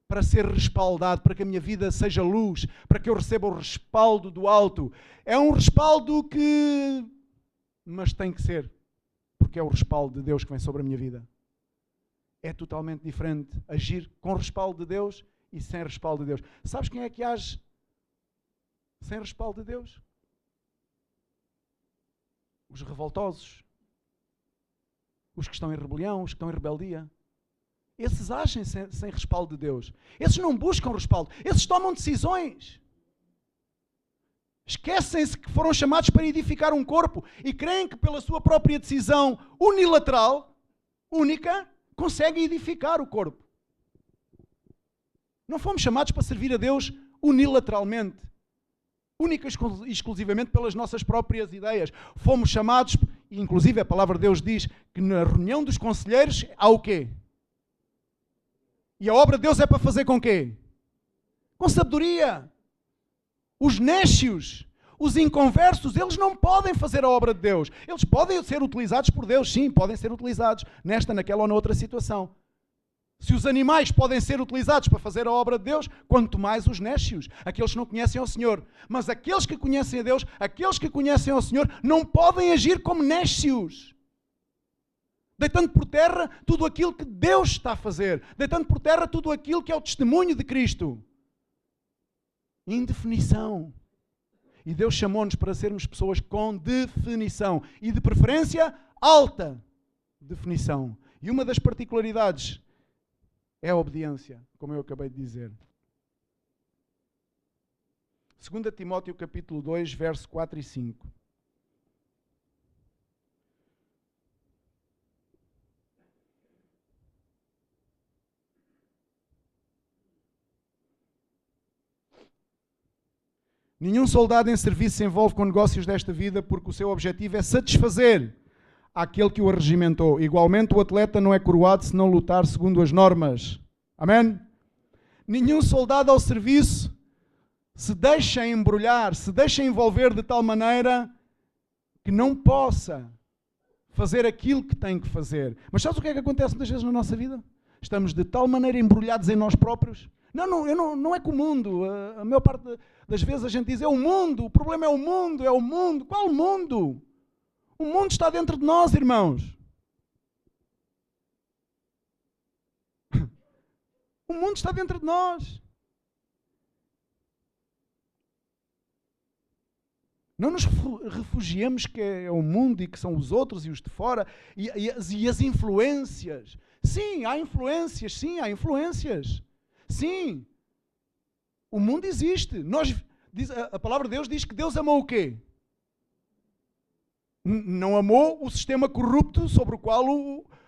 para ser respaldado, para que a minha vida seja luz, para que eu receba o respaldo do alto. É um respaldo que... mas tem que ser, porque é o respaldo de Deus que vem sobre a minha vida. É totalmente diferente agir com respaldo de Deus e sem respaldo de Deus. Sabes quem é que age sem respaldo de Deus? Os revoltosos. Os que estão em rebelião, os que estão em rebeldia. Esses agem sem respaldo de Deus. Esses não buscam respaldo. Esses tomam decisões. Esquecem-se que foram chamados para edificar um corpo e creem que pela sua própria decisão unilateral, única, conseguem edificar o corpo. Não fomos chamados para servir a Deus unilateralmente, única e exclusivamente pelas nossas próprias ideias. Fomos chamados, e inclusive a palavra de Deus diz que na reunião dos conselheiros há o quê? E a obra de Deus é para fazer com quê? Com sabedoria. Os nécios, os inconversos, eles não podem fazer a obra de Deus. Eles podem ser utilizados por Deus, sim, podem ser utilizados nesta, naquela ou noutra situação. Se os animais podem ser utilizados para fazer a obra de Deus, quanto mais os nécios, aqueles que não conhecem ao Senhor. Mas aqueles que conhecem a Deus, aqueles que conhecem ao Senhor, não podem agir como nécios. Deitando por terra tudo aquilo que Deus está a fazer. Deitando por terra tudo aquilo que é o testemunho de Cristo. Indefinição. E Deus chamou-nos para sermos pessoas com definição. E de preferência, alta definição. E uma das particularidades é a obediência, como eu acabei de dizer. 2 Timóteo capítulo 2, verso 4 e 5. Nenhum soldado em serviço se envolve com negócios desta vida porque o seu objetivo é satisfazer aquele que o regimentou. Igualmente, o atleta não é coroado se não lutar segundo as normas. Amém? Nenhum soldado ao serviço se deixa embrulhar, se deixa envolver de tal maneira que não possa fazer aquilo que tem que fazer. Mas sabes o que é que acontece muitas vezes na nossa vida? Estamos de tal maneira embrulhados em nós próprios. Não é com o mundo. A maior parte das vezes a gente diz, é o mundo, o problema é o mundo, é o mundo. Qual mundo? O mundo está dentro de nós, irmãos. O mundo está dentro de nós. Não nos refugiemos que é o mundo e que são os outros e os de fora e as influências. Sim, há influências. Sim, o mundo existe. A palavra de Deus diz que Deus amou o quê? Não amou o sistema corrupto sobre o qual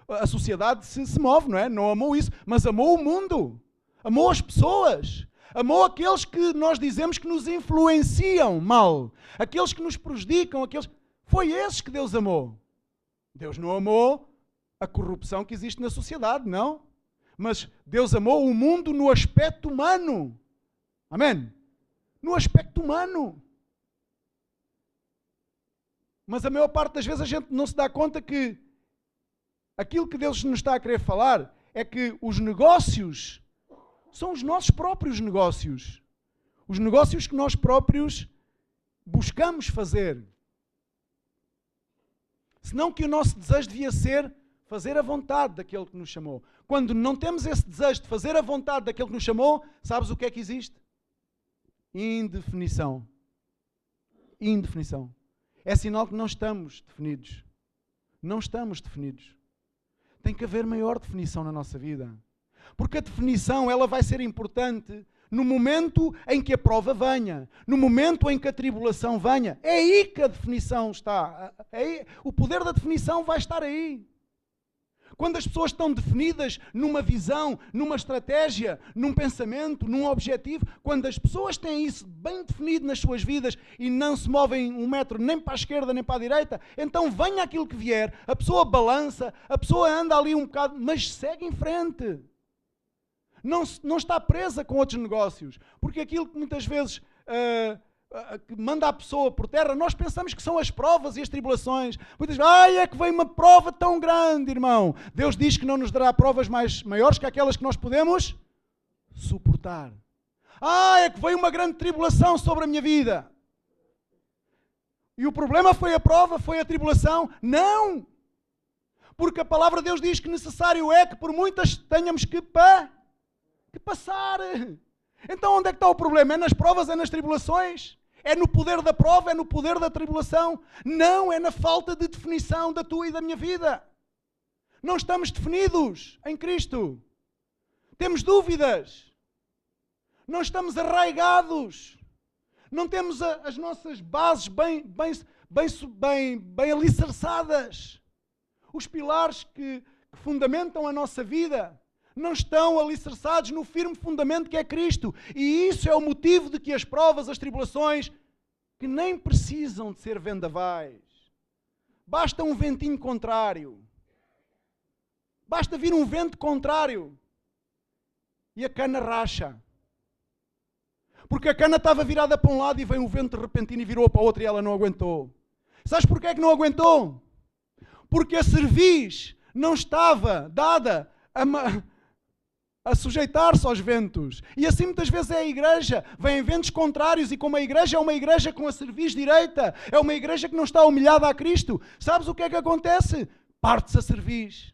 a sociedade se move, não é? Não amou isso, mas amou o mundo. Amou as pessoas. Amou aqueles que nós dizemos que nos influenciam mal. Aqueles que nos prejudicam. Foi esses que Deus amou. Deus não amou a corrupção que existe na sociedade, não. Mas Deus amou o mundo no aspecto humano. Amém? No aspecto humano. Mas a maior parte das vezes a gente não se dá conta que aquilo que Deus nos está a querer falar é que os negócios são os nossos próprios negócios. Os negócios que nós próprios buscamos fazer. Senão que o nosso desejo devia ser fazer a vontade daquele que nos chamou. Quando não temos esse desejo de fazer a vontade daquele que nos chamou, sabes o que é que existe? Indefinição. Indefinição. É sinal que não estamos definidos. Não estamos definidos. Tem que haver maior definição na nossa vida. Porque a definição ela vai ser importante no momento em que a prova venha. No momento em que a tribulação venha. É aí que a definição está. O poder da definição vai estar aí. Quando as pessoas estão definidas numa visão, numa estratégia, num pensamento, num objetivo, quando as pessoas têm isso bem definido nas suas vidas e não se movem um metro nem para a esquerda nem para a direita, então venha aquilo que vier, a pessoa balança, a pessoa anda ali um bocado, mas segue em frente. Não está presa com outros negócios, porque aquilo que muitas vezes que manda a pessoa por terra, nós pensamos que são as provas e as tribulações. Muitas vezes, é que vem uma prova tão grande, irmão. Deus diz que não nos dará provas maiores que aquelas que nós podemos suportar. É que veio uma grande tribulação sobre a minha vida. E o problema foi a prova, foi a tribulação? Não! Porque a palavra de Deus diz que necessário é que por muitas tenhamos que passar. Então onde é que está o problema? É nas provas, é nas tribulações? É no poder da prova, é no poder da tribulação. Não, é na falta de definição da tua e da minha vida. Não estamos definidos em Cristo. Temos dúvidas. Não estamos arraigados. Não temos as nossas bases bem alicerçadas. Os pilares que fundamentam a nossa vida não estão alicerçados no firme fundamento que é Cristo. E isso é o motivo de que as provas, as tribulações, que nem precisam de ser vendavais. Basta um ventinho contrário. Basta vir um vento contrário. E a cana racha. Porque a cana estava virada para um lado e veio um vento repentino e virou para o outro e ela não aguentou. Sabes porquê é que não aguentou? Porque a cerviz não estava dada a sujeitar-se aos ventos. E assim muitas vezes é a igreja. Vêm ventos contrários e como a igreja é uma igreja com a cerviz direita, é uma igreja que não está humilhada a Cristo, sabes o que é que acontece? Parte-se a cerviz.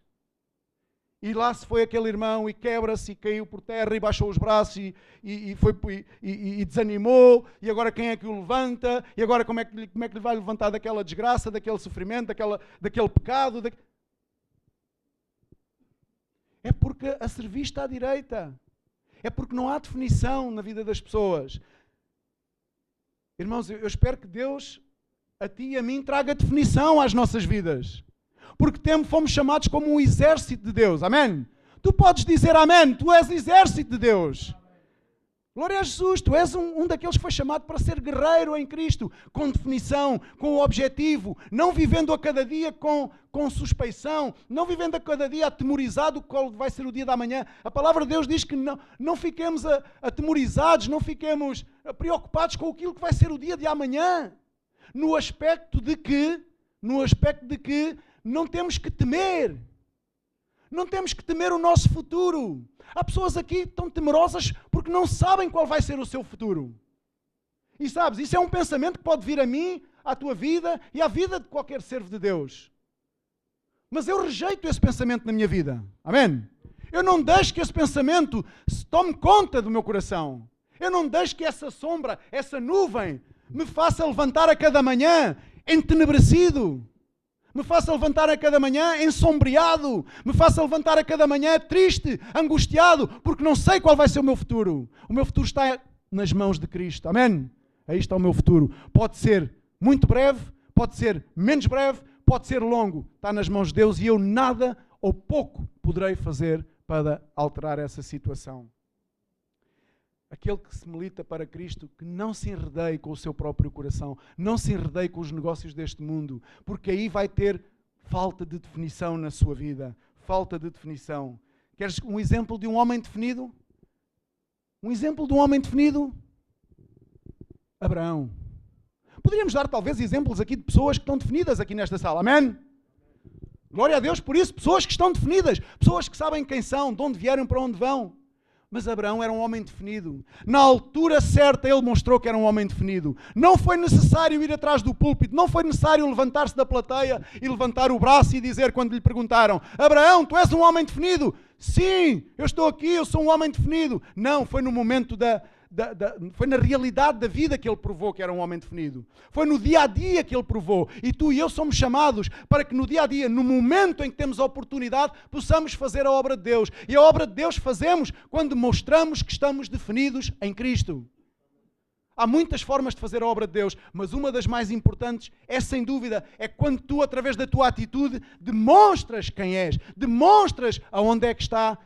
E lá se foi aquele irmão e quebra-se e caiu por terra e baixou os braços e desanimou. E agora quem é que o levanta? E agora como é que lhe vai levantar daquela desgraça, daquele sofrimento, daquele pecado? É porque a cerviz está à direita. É porque não há definição na vida das pessoas. Irmãos, eu espero que Deus, a ti e a mim, traga definição às nossas vidas. Porque fomos chamados como um exército de Deus. Amém? Tu podes dizer amém. Tu és exército de Deus. Glória a Jesus. Tu és um daqueles que foi chamado para ser guerreiro em Cristo. Com definição, com objetivo. Não vivendo a cada dia com suspeição. Não vivendo a cada dia atemorizado qual vai ser o dia da manhã. A palavra de Deus diz que não fiquemos atemorizados. Não fiquemos preocupados com aquilo que vai ser o dia de amanhã. No aspecto de que não temos que temer. Não temos que temer o nosso futuro. Há pessoas aqui que estão temerosas porque não sabem qual vai ser o seu futuro. E sabes, isso é um pensamento que pode vir a mim, à tua vida e à vida de qualquer servo de Deus. Mas eu rejeito esse pensamento na minha vida. Amém? Eu não deixo que esse pensamento tome conta do meu coração. Eu não deixo que essa sombra, essa nuvem, me faça levantar a cada manhã entenebrecido. Me faça levantar a cada manhã ensombreado. Me faça levantar a cada manhã triste, angustiado, porque não sei qual vai ser o meu futuro. O meu futuro está nas mãos de Cristo. Amém? Aí está o meu futuro. Pode ser muito breve, pode ser menos breve, pode ser longo. Está nas mãos de Deus e eu nada ou pouco poderei fazer para alterar essa situação. Aquele que se milita para Cristo, que não se enredeie com o seu próprio coração, não se enredeie com os negócios deste mundo, porque aí vai ter falta de definição na sua vida. Falta de definição. Queres um exemplo de um homem definido? Um exemplo de um homem definido? Abraão. Poderíamos dar talvez exemplos aqui de pessoas que estão definidas aqui nesta sala. Amém? Glória a Deus por isso. Pessoas que estão definidas. Pessoas que sabem quem são, de onde vieram, para onde vão. Mas Abraão era um homem definido. Na altura certa ele mostrou que era um homem definido. Não foi necessário ir atrás do púlpito. Não foi necessário levantar-se da plateia e levantar o braço e dizer quando lhe perguntaram: Abraão, tu és um homem definido? Sim, eu estou aqui, eu sou um homem definido. Não, foi no momento foi na realidade da vida que ele provou que era um homem definido. Foi no dia a dia que ele provou. E tu e eu somos chamados para que no dia a dia, no momento em que temos a oportunidade, possamos fazer a obra de Deus. E a obra de Deus fazemos quando mostramos que estamos definidos em Cristo. Há muitas formas de fazer a obra de Deus, mas uma das mais importantes é, sem dúvida, é quando tu, através da tua atitude, demonstras quem és, demonstras aonde é que está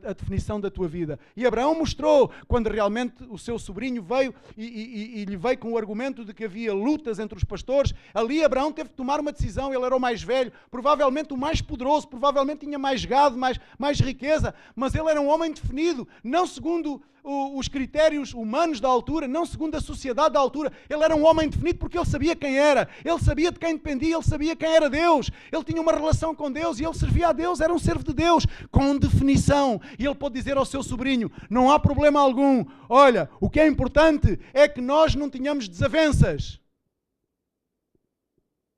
a definição da tua vida. E Abraão mostrou, quando realmente o seu sobrinho veio e lhe veio com o argumento de que havia lutas entre os pastores, ali Abraão teve que tomar uma decisão. Ele era o mais velho, provavelmente o mais poderoso, provavelmente tinha mais gado, mais riqueza, mas ele era um homem definido, não segundo os critérios humanos da altura, não segundo a sociedade da altura. Ele era um homem definido porque ele sabia quem era, ele sabia de quem dependia, ele sabia quem era Deus, ele tinha uma relação com Deus e ele servia a Deus, era um servo de Deus, com definição. E ele pôde dizer ao seu sobrinho: não há problema algum, olha, o que é importante é que nós não tenhamos desavenças.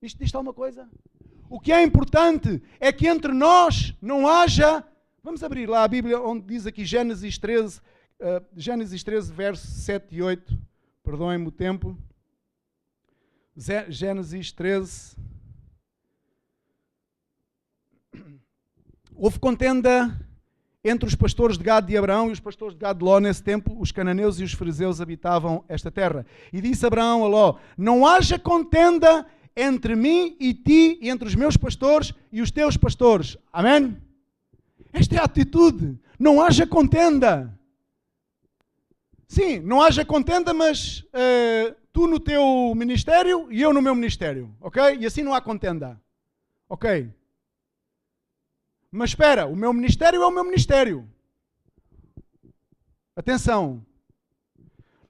Isto diz alguma coisa? O que é importante é que entre nós não haja... Vamos abrir lá a Bíblia onde diz aqui Gênesis 13, versos 7 e 8, perdoem-me o tempo. Gênesis 13. Houve contenda entre os pastores de Gade de Abraão e os pastores de Gade de Ló. Nesse tempo, os cananeus e os fariseus habitavam esta terra. E disse Abraão a Ló: não haja contenda entre mim e ti, e entre os meus pastores e os teus pastores. Amém? Esta é a atitude. Não haja contenda. Sim, não haja contenda, mas tu no teu ministério e eu no meu ministério. Ok? E assim não há contenda. Ok? Mas espera, o meu ministério é o meu ministério. Atenção.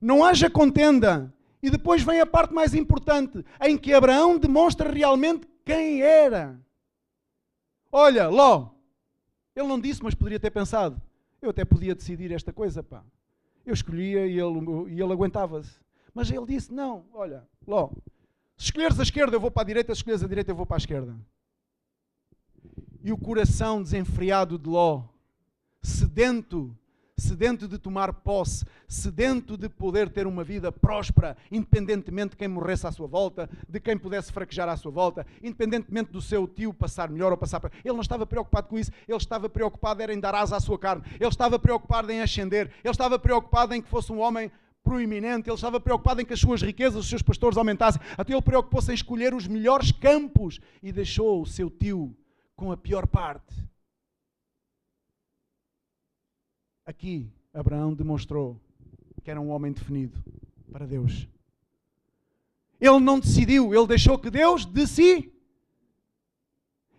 Não haja contenda. E depois vem a parte mais importante, em que Abraão demonstra realmente quem era. Olha, Ló, ele não disse, mas poderia ter pensado. Eu até podia decidir esta coisa, pá. Eu escolhia e ele aguentava-se. Mas ele disse, não, olha, Ló, se escolheres a esquerda eu vou para a direita, se escolheres a direita eu vou para a esquerda. E o coração desenfreado de Ló, sedento de tomar posse, sedento de poder ter uma vida próspera, independentemente de quem morresse à sua volta, de quem pudesse fraquejar à sua volta, independentemente do seu tio passar melhor ou passar... Ele não estava preocupado com isso, ele estava preocupado era em dar asa à sua carne, ele estava preocupado em ascender, ele estava preocupado em que fosse um homem proeminente, ele estava preocupado em que as suas riquezas, os seus pastores aumentassem, até ele preocupou-se em escolher os melhores campos e deixou o seu tio com a pior parte. Aqui, Abraão demonstrou que era um homem definido para Deus. Ele não decidiu, ele deixou que Deus decida.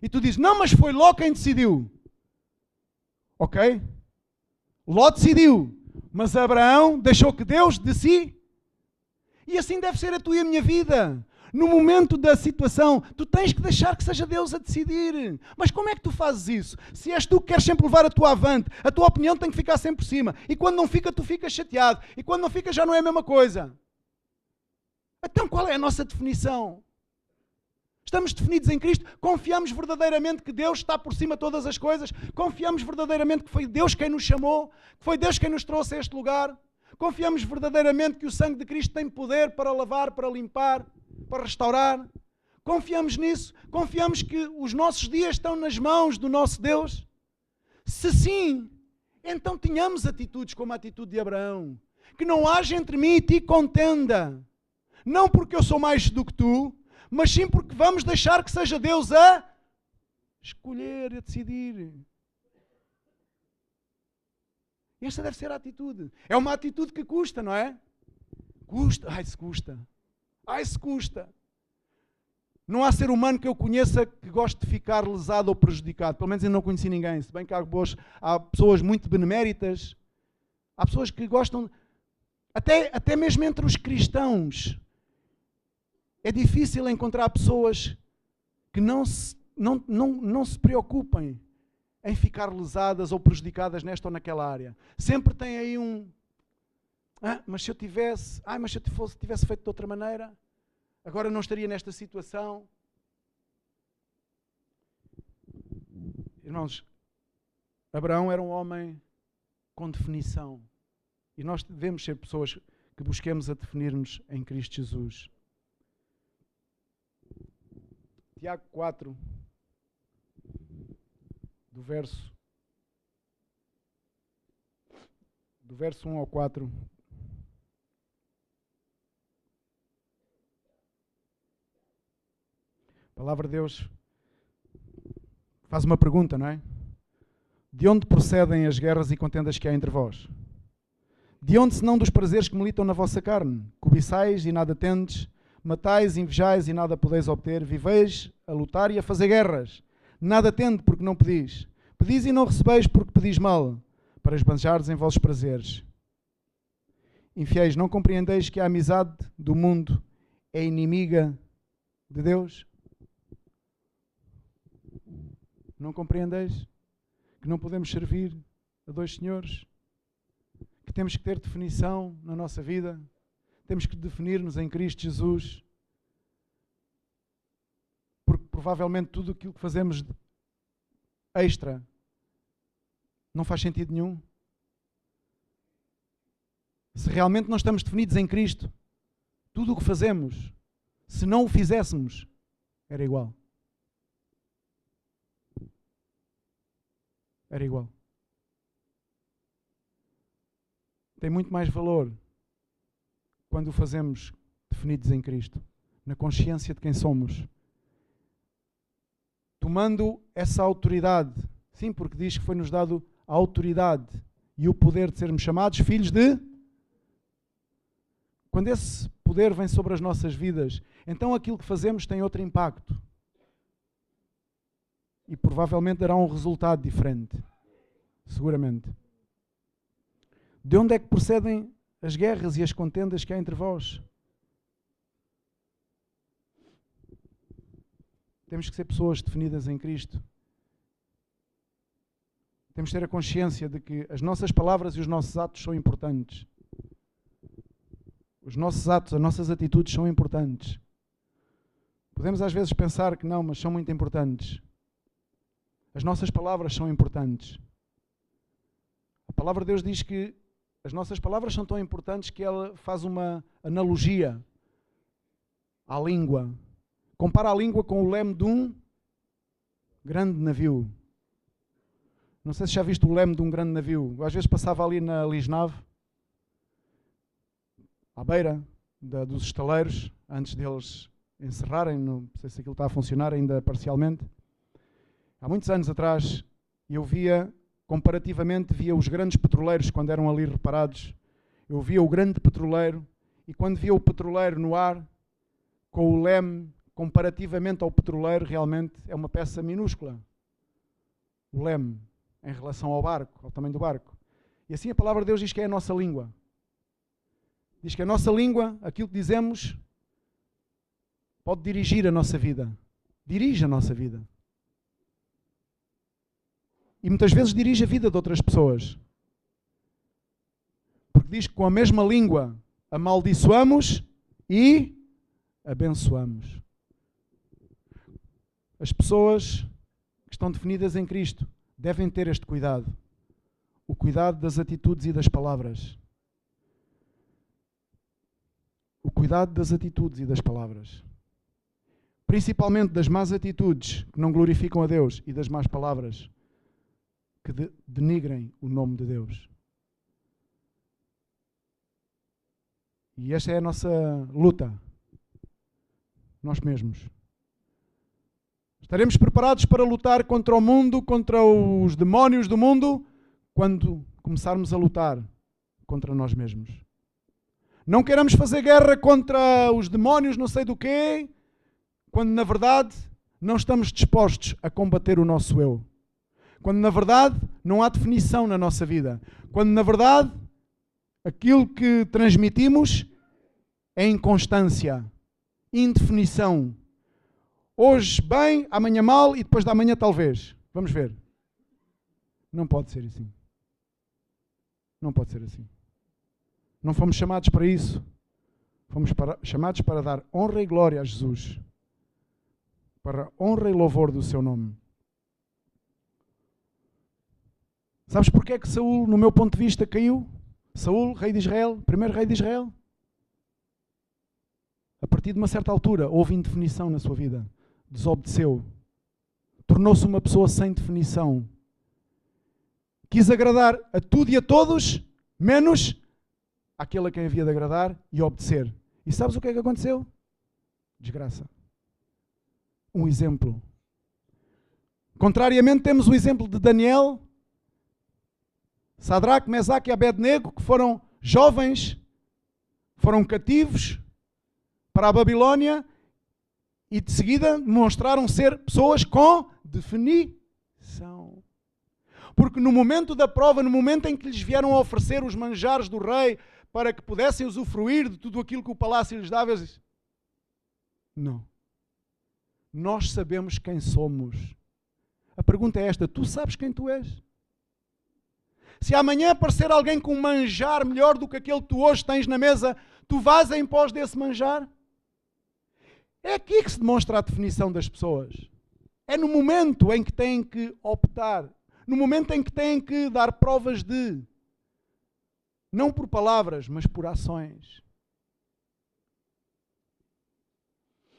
E tu dizes, não, mas foi Ló quem decidiu. Ok? Ló decidiu, mas Abraão deixou que Deus decida. E assim deve ser a tua e a minha vida. No momento da situação, tu tens que deixar que seja Deus a decidir. Mas como é que tu fazes isso? Se és tu que queres sempre levar a tua avante, a tua opinião tem que ficar sempre por cima. E quando não fica, tu ficas chateado. E quando não fica, já não é a mesma coisa. Então qual é a nossa definição? Estamos definidos em Cristo? Confiamos verdadeiramente que Deus está por cima de todas as coisas? Confiamos verdadeiramente que foi Deus quem nos chamou? Que foi Deus quem nos trouxe a este lugar? Confiamos verdadeiramente que o sangue de Cristo tem poder para lavar, para limpar, para restaurar? Confiamos nisso? Confiamos que os nossos dias estão nas mãos do nosso Deus? Se sim, então tenhamos atitudes como a atitude de Abraão. Que não haja entre mim e ti contenda. Não porque eu sou mais do que tu, mas sim porque vamos deixar que seja Deus a escolher, a decidir. Esta deve ser a atitude. É uma atitude que custa, não é? Custa. Ai, se custa. Ai, se custa. Não há ser humano que eu conheça que goste de ficar lesado ou prejudicado. Pelo menos eu não conheci ninguém. Se bem que há pessoas muito beneméritas. Há pessoas que gostam... Até mesmo entre os cristãos. É difícil encontrar pessoas que não se preocupem em ficar lesadas ou prejudicadas nesta ou naquela área. Sempre tem aí mas se eu tivesse... mas se eu tivesse feito de outra maneira... Agora não estaria nesta situação. Irmãos, Abraão era um homem com definição. E nós devemos ser pessoas que busquemos a definir-nos em Cristo Jesus. Tiago 4, do verso 1 ao 4. A palavra de Deus faz uma pergunta, não é? De onde procedem as guerras e contendas que há entre vós? De onde senão dos prazeres que militam na vossa carne? Cobiçais e nada tendes, matais, invejais e nada podeis obter, viveis a lutar e a fazer guerras. Nada tende porque não pedis. Pedis e não recebeis porque pedis mal, para esbanjardes em vossos prazeres. Infiéis, não compreendeis que a amizade do mundo é inimiga de Deus? Não compreendeis que não podemos servir a dois senhores? Que temos que ter definição na nossa vida? Temos que definir-nos em Cristo Jesus? Porque provavelmente tudo aquilo que fazemos extra não faz sentido nenhum. Se realmente não estamos definidos em Cristo, tudo o que fazemos, se não o fizéssemos, era igual. Era igual. Tem muito mais valor quando o fazemos definidos em Cristo, na consciência de quem somos. Tomando essa autoridade, sim, porque diz que foi-nos dado a autoridade e o poder de sermos chamados filhos de... Quando esse poder vem sobre as nossas vidas, então aquilo que fazemos tem outro impacto. E provavelmente dará um resultado diferente. Seguramente. De onde é que procedem as guerras e as contendas que há entre vós? Temos que ser pessoas definidas em Cristo. Temos que ter a consciência de que as nossas palavras e os nossos atos são importantes. Os nossos atos, as nossas atitudes são importantes. Podemos às vezes pensar que não, mas são muito importantes. As nossas palavras são importantes. A palavra de Deus diz que as nossas palavras são tão importantes que ela faz uma analogia à língua. Compara a língua com o leme de um grande navio. Não sei se já viste o leme de um grande navio. Eu às vezes passava ali na Lisnave, à beira dos estaleiros, antes deles encerrarem. Não sei se aquilo está a funcionar ainda parcialmente. Há muitos anos atrás, eu via, comparativamente, via os grandes petroleiros quando eram ali reparados. Eu via o grande petroleiro e quando via o petroleiro no ar, com o leme, comparativamente ao petroleiro, realmente é uma peça minúscula. O leme, em relação ao barco, ao tamanho do barco. E assim a palavra de Deus diz que é a nossa língua. Diz que a nossa língua, aquilo que dizemos, pode dirigir a nossa vida. Dirige a nossa vida. E muitas vezes dirige a vida de outras pessoas. Porque diz que com a mesma língua amaldiçoamos e abençoamos. As pessoas que estão definidas em Cristo devem ter este cuidado. O cuidado das atitudes e das palavras. O cuidado das atitudes e das palavras. Principalmente das más atitudes que não glorificam a Deus e das más palavras que denigrem o nome de Deus. E esta é a nossa luta. Nós mesmos. Estaremos preparados para lutar contra o mundo, contra os demónios do mundo, quando começarmos a lutar contra nós mesmos. Não queiramos fazer guerra contra os demónios, não sei do quê, quando na verdade não estamos dispostos a combater o nosso eu. Quando na verdade não há definição na nossa vida. Quando na verdade aquilo que transmitimos é inconstância, indefinição. Hoje bem, amanhã mal e depois da manhã talvez. Vamos ver. Não pode ser assim. Não pode ser assim. Não fomos chamados para isso. Fomos chamados para dar honra e glória a Jesus. Para honra e louvor do seu nome. Sabes porque é que Saul, no meu ponto de vista, caiu? Saul, rei de Israel, primeiro rei de Israel. A partir de uma certa altura, houve indefinição na sua vida. Desobedeceu. Tornou-se uma pessoa sem definição. Quis agradar a tudo e a todos, menos àquele a quem havia de agradar e obedecer. E sabes o que é que aconteceu? Desgraça. Um exemplo. Contrariamente, temos o exemplo de Daniel, Sadraque, Mesaque e Abednego, que foram jovens, foram cativos para a Babilónia e de seguida demonstraram ser pessoas com definição. Porque no momento da prova, no momento em que lhes vieram a oferecer os manjares do rei para que pudessem usufruir de tudo aquilo que o palácio lhes dava, eles dizem, não. Nós sabemos quem somos. A pergunta é esta, tu sabes quem tu és? Se amanhã aparecer alguém com um manjar melhor do que aquele que tu hoje tens na mesa, tu vais em pós desse manjar? É aqui que se demonstra a definição das pessoas. É no momento em que têm que optar, no momento em que têm que dar provas de, não por palavras, mas por ações.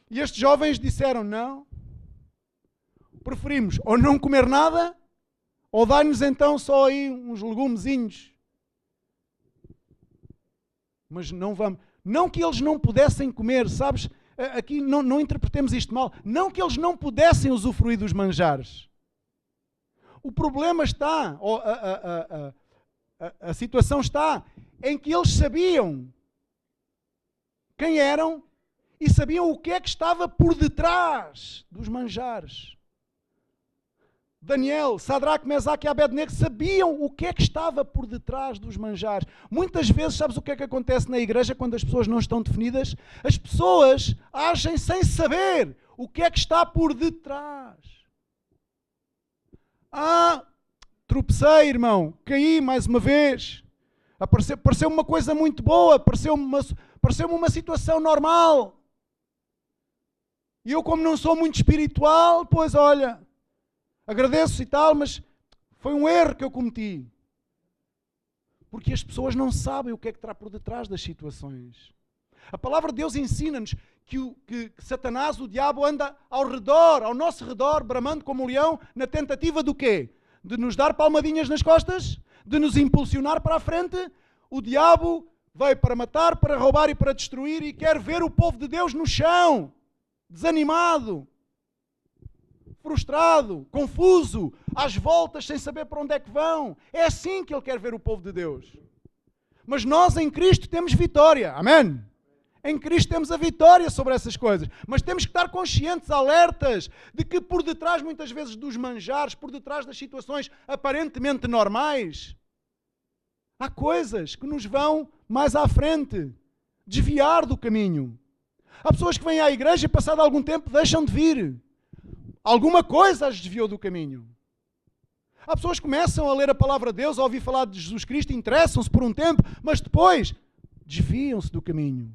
E estes jovens disseram, não, preferimos ou não comer nada, ou dar-nos então só aí uns legumezinhos. Mas não vamos. Não que eles não pudessem comer, sabes? Aqui não interpretemos isto mal. Não que eles não pudessem usufruir dos manjares. O problema está, ou a situação está, em que eles sabiam quem eram e sabiam o que é que estava por detrás dos manjares. Daniel, Sadraque, Mesaque e Abednego sabiam o que é que estava por detrás dos manjares. Muitas vezes, sabes o que é que acontece na igreja quando as pessoas não estão definidas? As pessoas agem sem saber o que é que está por detrás. Tropecei, irmão, caí mais uma vez. Pareceu-me uma coisa muito boa, pareceu-me uma situação normal. E eu, como não sou muito espiritual, pois olha, agradeço e tal, mas foi um erro que eu cometi. Porque as pessoas não sabem o que é que está por detrás das situações. A palavra de Deus ensina-nos que Satanás, o diabo, anda ao nosso redor, bramando como um leão, na tentativa do quê? De nos dar palmadinhas nas costas? De nos impulsionar para a frente? O diabo veio para matar, para roubar e para destruir e quer ver o povo de Deus no chão, desanimado, frustrado, confuso, às voltas, sem saber para onde é que vão. É assim que ele quer ver o povo de Deus. Mas nós em Cristo temos vitória. Amém? Em Cristo temos a vitória sobre essas coisas. Mas temos que estar conscientes, alertas, de que por detrás, muitas vezes, dos manjares, por detrás das situações aparentemente normais, há coisas que nos vão mais à frente, desviar do caminho. Há pessoas que vêm à igreja e, passado algum tempo, deixam de vir. Alguma coisa as desviou do caminho. Há pessoas que começam a ler a palavra de Deus, a ouvir falar de Jesus Cristo, interessam-se por um tempo, mas depois desviam-se do caminho.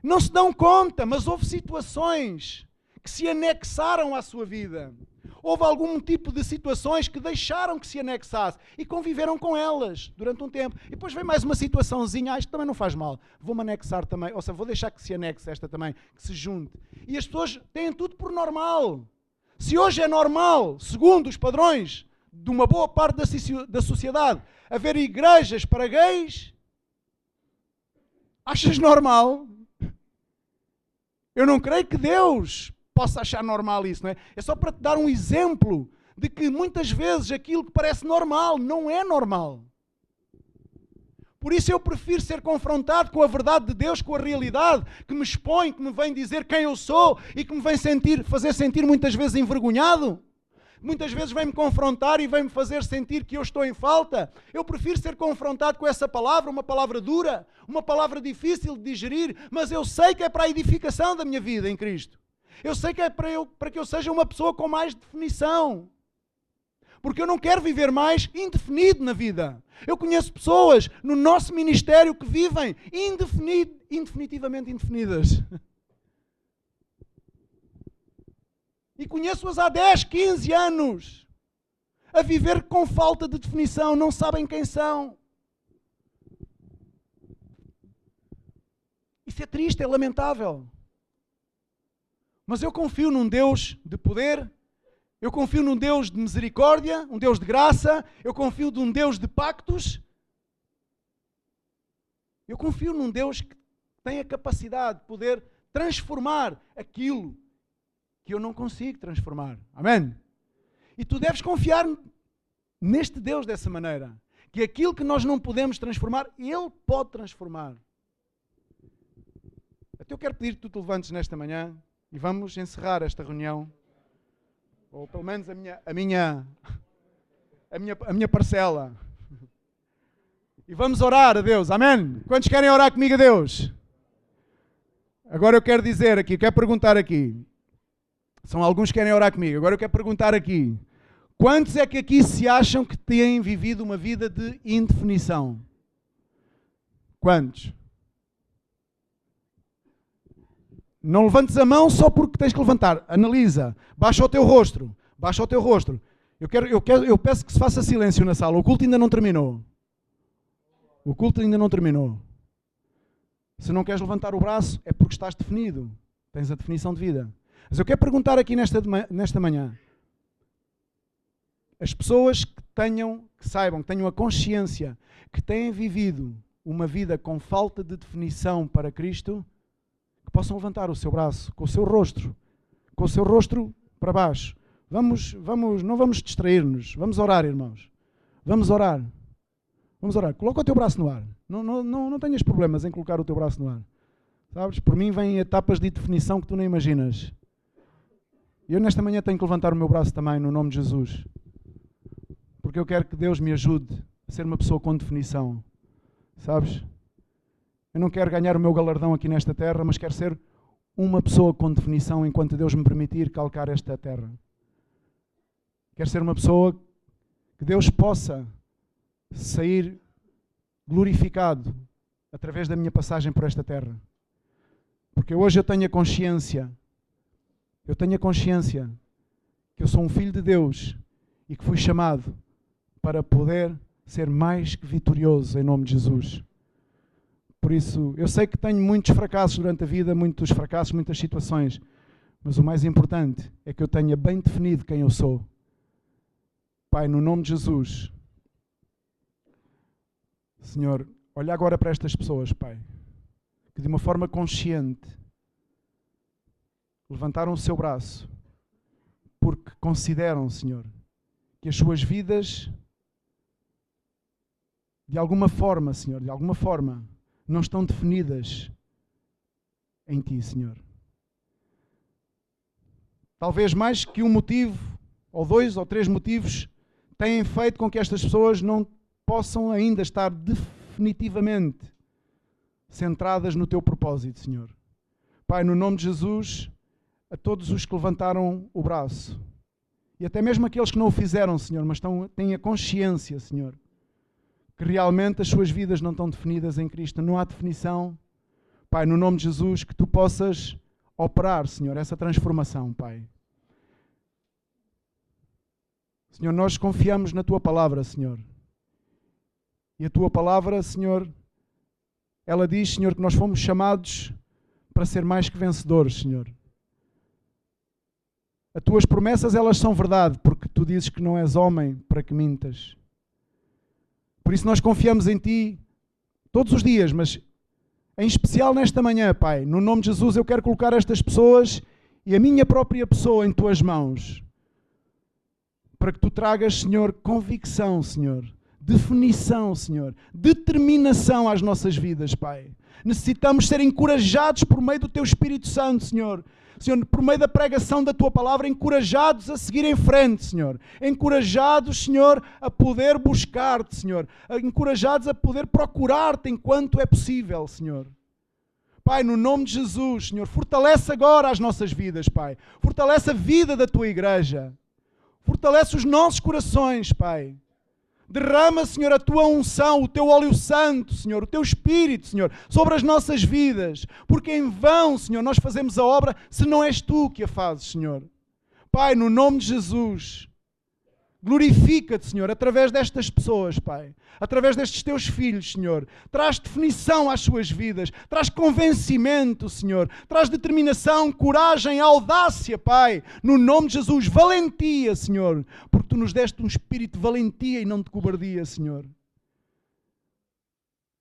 Não se dão conta, mas houve situações que se anexaram à sua vida. Houve algum tipo de situações que deixaram que se anexasse e conviveram com elas durante um tempo. E depois vem mais uma situaçãozinha, isto também não faz mal, vou-me anexar também, ou seja, vou deixar que se anexe esta também, que se junte. E as pessoas têm tudo por normal. Se hoje é normal, segundo os padrões de uma boa parte da sociedade, haver igrejas para gays, achas normal? Eu não creio que Deus possa achar normal isso, não é? É só para te dar um exemplo de que muitas vezes aquilo que parece normal não é normal. Por isso eu prefiro ser confrontado com a verdade de Deus, com a realidade que me expõe, que me vem dizer quem eu sou e que me vem fazer sentir muitas vezes envergonhado. Muitas vezes vem-me confrontar e vem-me fazer sentir que eu estou em falta. Eu prefiro ser confrontado com essa palavra, uma palavra dura, uma palavra difícil de digerir, mas eu sei que é para a edificação da minha vida em Cristo. Eu sei que é para que eu seja uma pessoa com mais definição. Porque eu não quero viver mais indefinido na vida. Eu conheço pessoas no nosso ministério que vivem indefinitivamente indefinidas. E conheço-as há 10, 15 anos a viver com falta de definição, não sabem quem são. Isso é triste, é lamentável. Mas eu confio num Deus de poder, eu confio num Deus de misericórdia, um Deus de graça, eu confio num Deus de pactos. Eu confio num Deus que tem a capacidade de poder transformar aquilo que eu não consigo transformar. Amém? E tu deves confiar neste Deus dessa maneira. Que aquilo que nós não podemos transformar, Ele pode transformar. Até eu quero pedir que tu te levantes nesta manhã e vamos encerrar esta reunião. Ou pelo menos a minha parcela. E vamos orar a Deus. Amém? Quantos querem orar comigo a Deus? Agora eu quero dizer aqui, quero perguntar aqui. São alguns que querem orar comigo. Agora eu quero perguntar aqui. Quantos é que aqui se acham que têm vivido uma vida de indefinição? Quantos? Não levantes a mão só porque tens que levantar. Analisa. Baixa o teu rosto. Baixa o teu rosto. Eu peço que se faça silêncio na sala. O culto ainda não terminou. O culto ainda não terminou. Se não queres levantar o braço, é porque estás definido. Tens a definição de vida. Mas eu quero perguntar aqui nesta manhã. As pessoas que saibam, que tenham a consciência que têm vivido uma vida com falta de definição para Cristo, que possam levantar o seu braço com o seu rosto para baixo. Não vamos distrair-nos. Vamos orar, irmãos. Vamos orar. Coloca o teu braço no ar. Não tenhas problemas em colocar o teu braço no ar. Sabes? Por mim vêm etapas de definição que tu nem imaginas. E eu nesta manhã tenho que levantar o meu braço também, no nome de Jesus. Porque eu quero que Deus me ajude a ser uma pessoa com definição. Sabes? Eu não quero ganhar o meu galardão aqui nesta terra, mas quero ser uma pessoa com definição enquanto Deus me permitir calcar esta terra. Quero ser uma pessoa que Deus possa sair glorificado através da minha passagem por esta terra. Porque hoje eu tenho a consciência que eu sou um filho de Deus e que fui chamado para poder ser mais que vitorioso em nome de Jesus. Por isso, eu sei que tenho muitos fracassos durante a vida, muitas situações, mas o mais importante é que eu tenha bem definido quem eu sou. Pai, no nome de Jesus, Senhor, olha agora para estas pessoas, Pai, que de uma forma consciente levantaram o seu braço porque consideram, Senhor, que as suas vidas de alguma forma, Senhor, não estão definidas em Ti, Senhor. Talvez mais que um motivo, ou 2 ou 3 motivos, têm feito com que estas pessoas não possam ainda estar definitivamente centradas no Teu propósito, Senhor. Pai, no nome de Jesus, a todos os que levantaram o braço, e até mesmo aqueles que não o fizeram, Senhor, mas têm a consciência, Senhor, que realmente as suas vidas não estão definidas em Cristo, não há definição. Pai, no nome de Jesus, que Tu possas operar, Senhor, essa transformação, Pai. Senhor, nós confiamos na Tua palavra, Senhor. E a Tua palavra, Senhor, ela diz, Senhor, que nós fomos chamados para ser mais que vencedores, Senhor. As Tuas promessas, elas são verdade, porque Tu dizes que não és homem para que mintas. Por isso nós confiamos em Ti todos os dias, mas em especial nesta manhã, Pai. No nome de Jesus eu quero colocar estas pessoas e a minha própria pessoa em Tuas mãos. Para que Tu tragas, Senhor, convicção, Senhor. Definição, Senhor. Determinação às nossas vidas, Pai. Necessitamos ser encorajados por meio do Teu Espírito Santo, Senhor. Senhor, por meio da pregação da Tua palavra, encorajados a seguir em frente, Senhor. Encorajados, Senhor, a poder buscar-Te, Senhor. Encorajados a poder procurar-Te enquanto é possível, Senhor. Pai, no nome de Jesus, Senhor, fortalece agora as nossas vidas, Pai. Fortalece a vida da Tua igreja. Fortalece os nossos corações, Pai. Derrama, Senhor, a Tua unção, o Teu óleo santo, Senhor, o Teu Espírito, Senhor, sobre as nossas vidas. Porque em vão, Senhor, nós fazemos a obra se não és Tu que a fazes, Senhor. Pai, no nome de Jesus, glorifica-Te, Senhor, através destas pessoas, Pai. Através destes Teus filhos, Senhor. Traz definição às suas vidas. Traz convencimento, Senhor. Traz determinação, coragem, audácia, Pai. No nome de Jesus, valentia, Senhor. Porque Tu nos deste um espírito de valentia e não de cobardia, Senhor.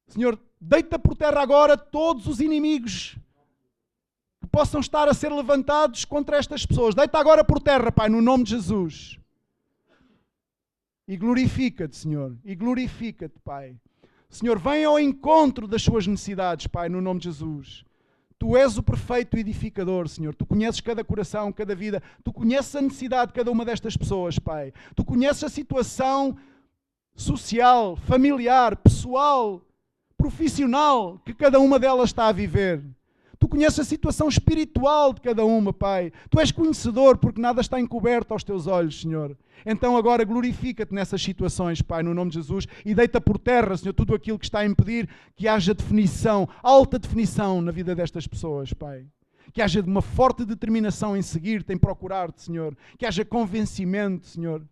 Senhor, deita por terra agora todos os inimigos que possam estar a ser levantados contra estas pessoas. Deita agora por terra, Pai, no nome de Jesus. E glorifica-Te, Senhor. E glorifica-Te, Pai. Senhor, vem ao encontro das suas necessidades, Pai, no nome de Jesus. Tu és o perfeito edificador, Senhor. Tu conheces cada coração, cada vida. Tu conheces a necessidade de cada uma destas pessoas, Pai. Tu conheces a situação social, familiar, pessoal, profissional que cada uma delas está a viver. Tu conheces a situação espiritual de cada uma, Pai. Tu és conhecedor porque nada está encoberto aos Teus olhos, Senhor. Então agora glorifica-Te nessas situações, Pai, no nome de Jesus, e deita por terra, Senhor, tudo aquilo que está a impedir que haja definição, alta definição na vida destas pessoas, Pai. Que haja uma forte determinação em seguir-Te, em procurar-Te, Senhor. Que haja convencimento, Senhor.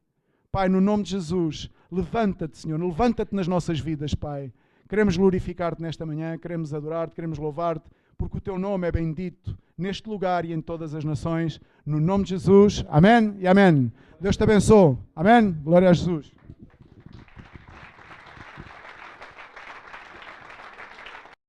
Pai, no nome de Jesus, levanta-Te, Senhor, levanta-Te nas nossas vidas, Pai. Queremos glorificar-Te nesta manhã, queremos adorar-Te, queremos louvar-Te, porque o Teu nome é bendito neste lugar e em todas as nações, no nome de Jesus. Amém e amém. Deus te abençoe. Amém. Glória a Jesus.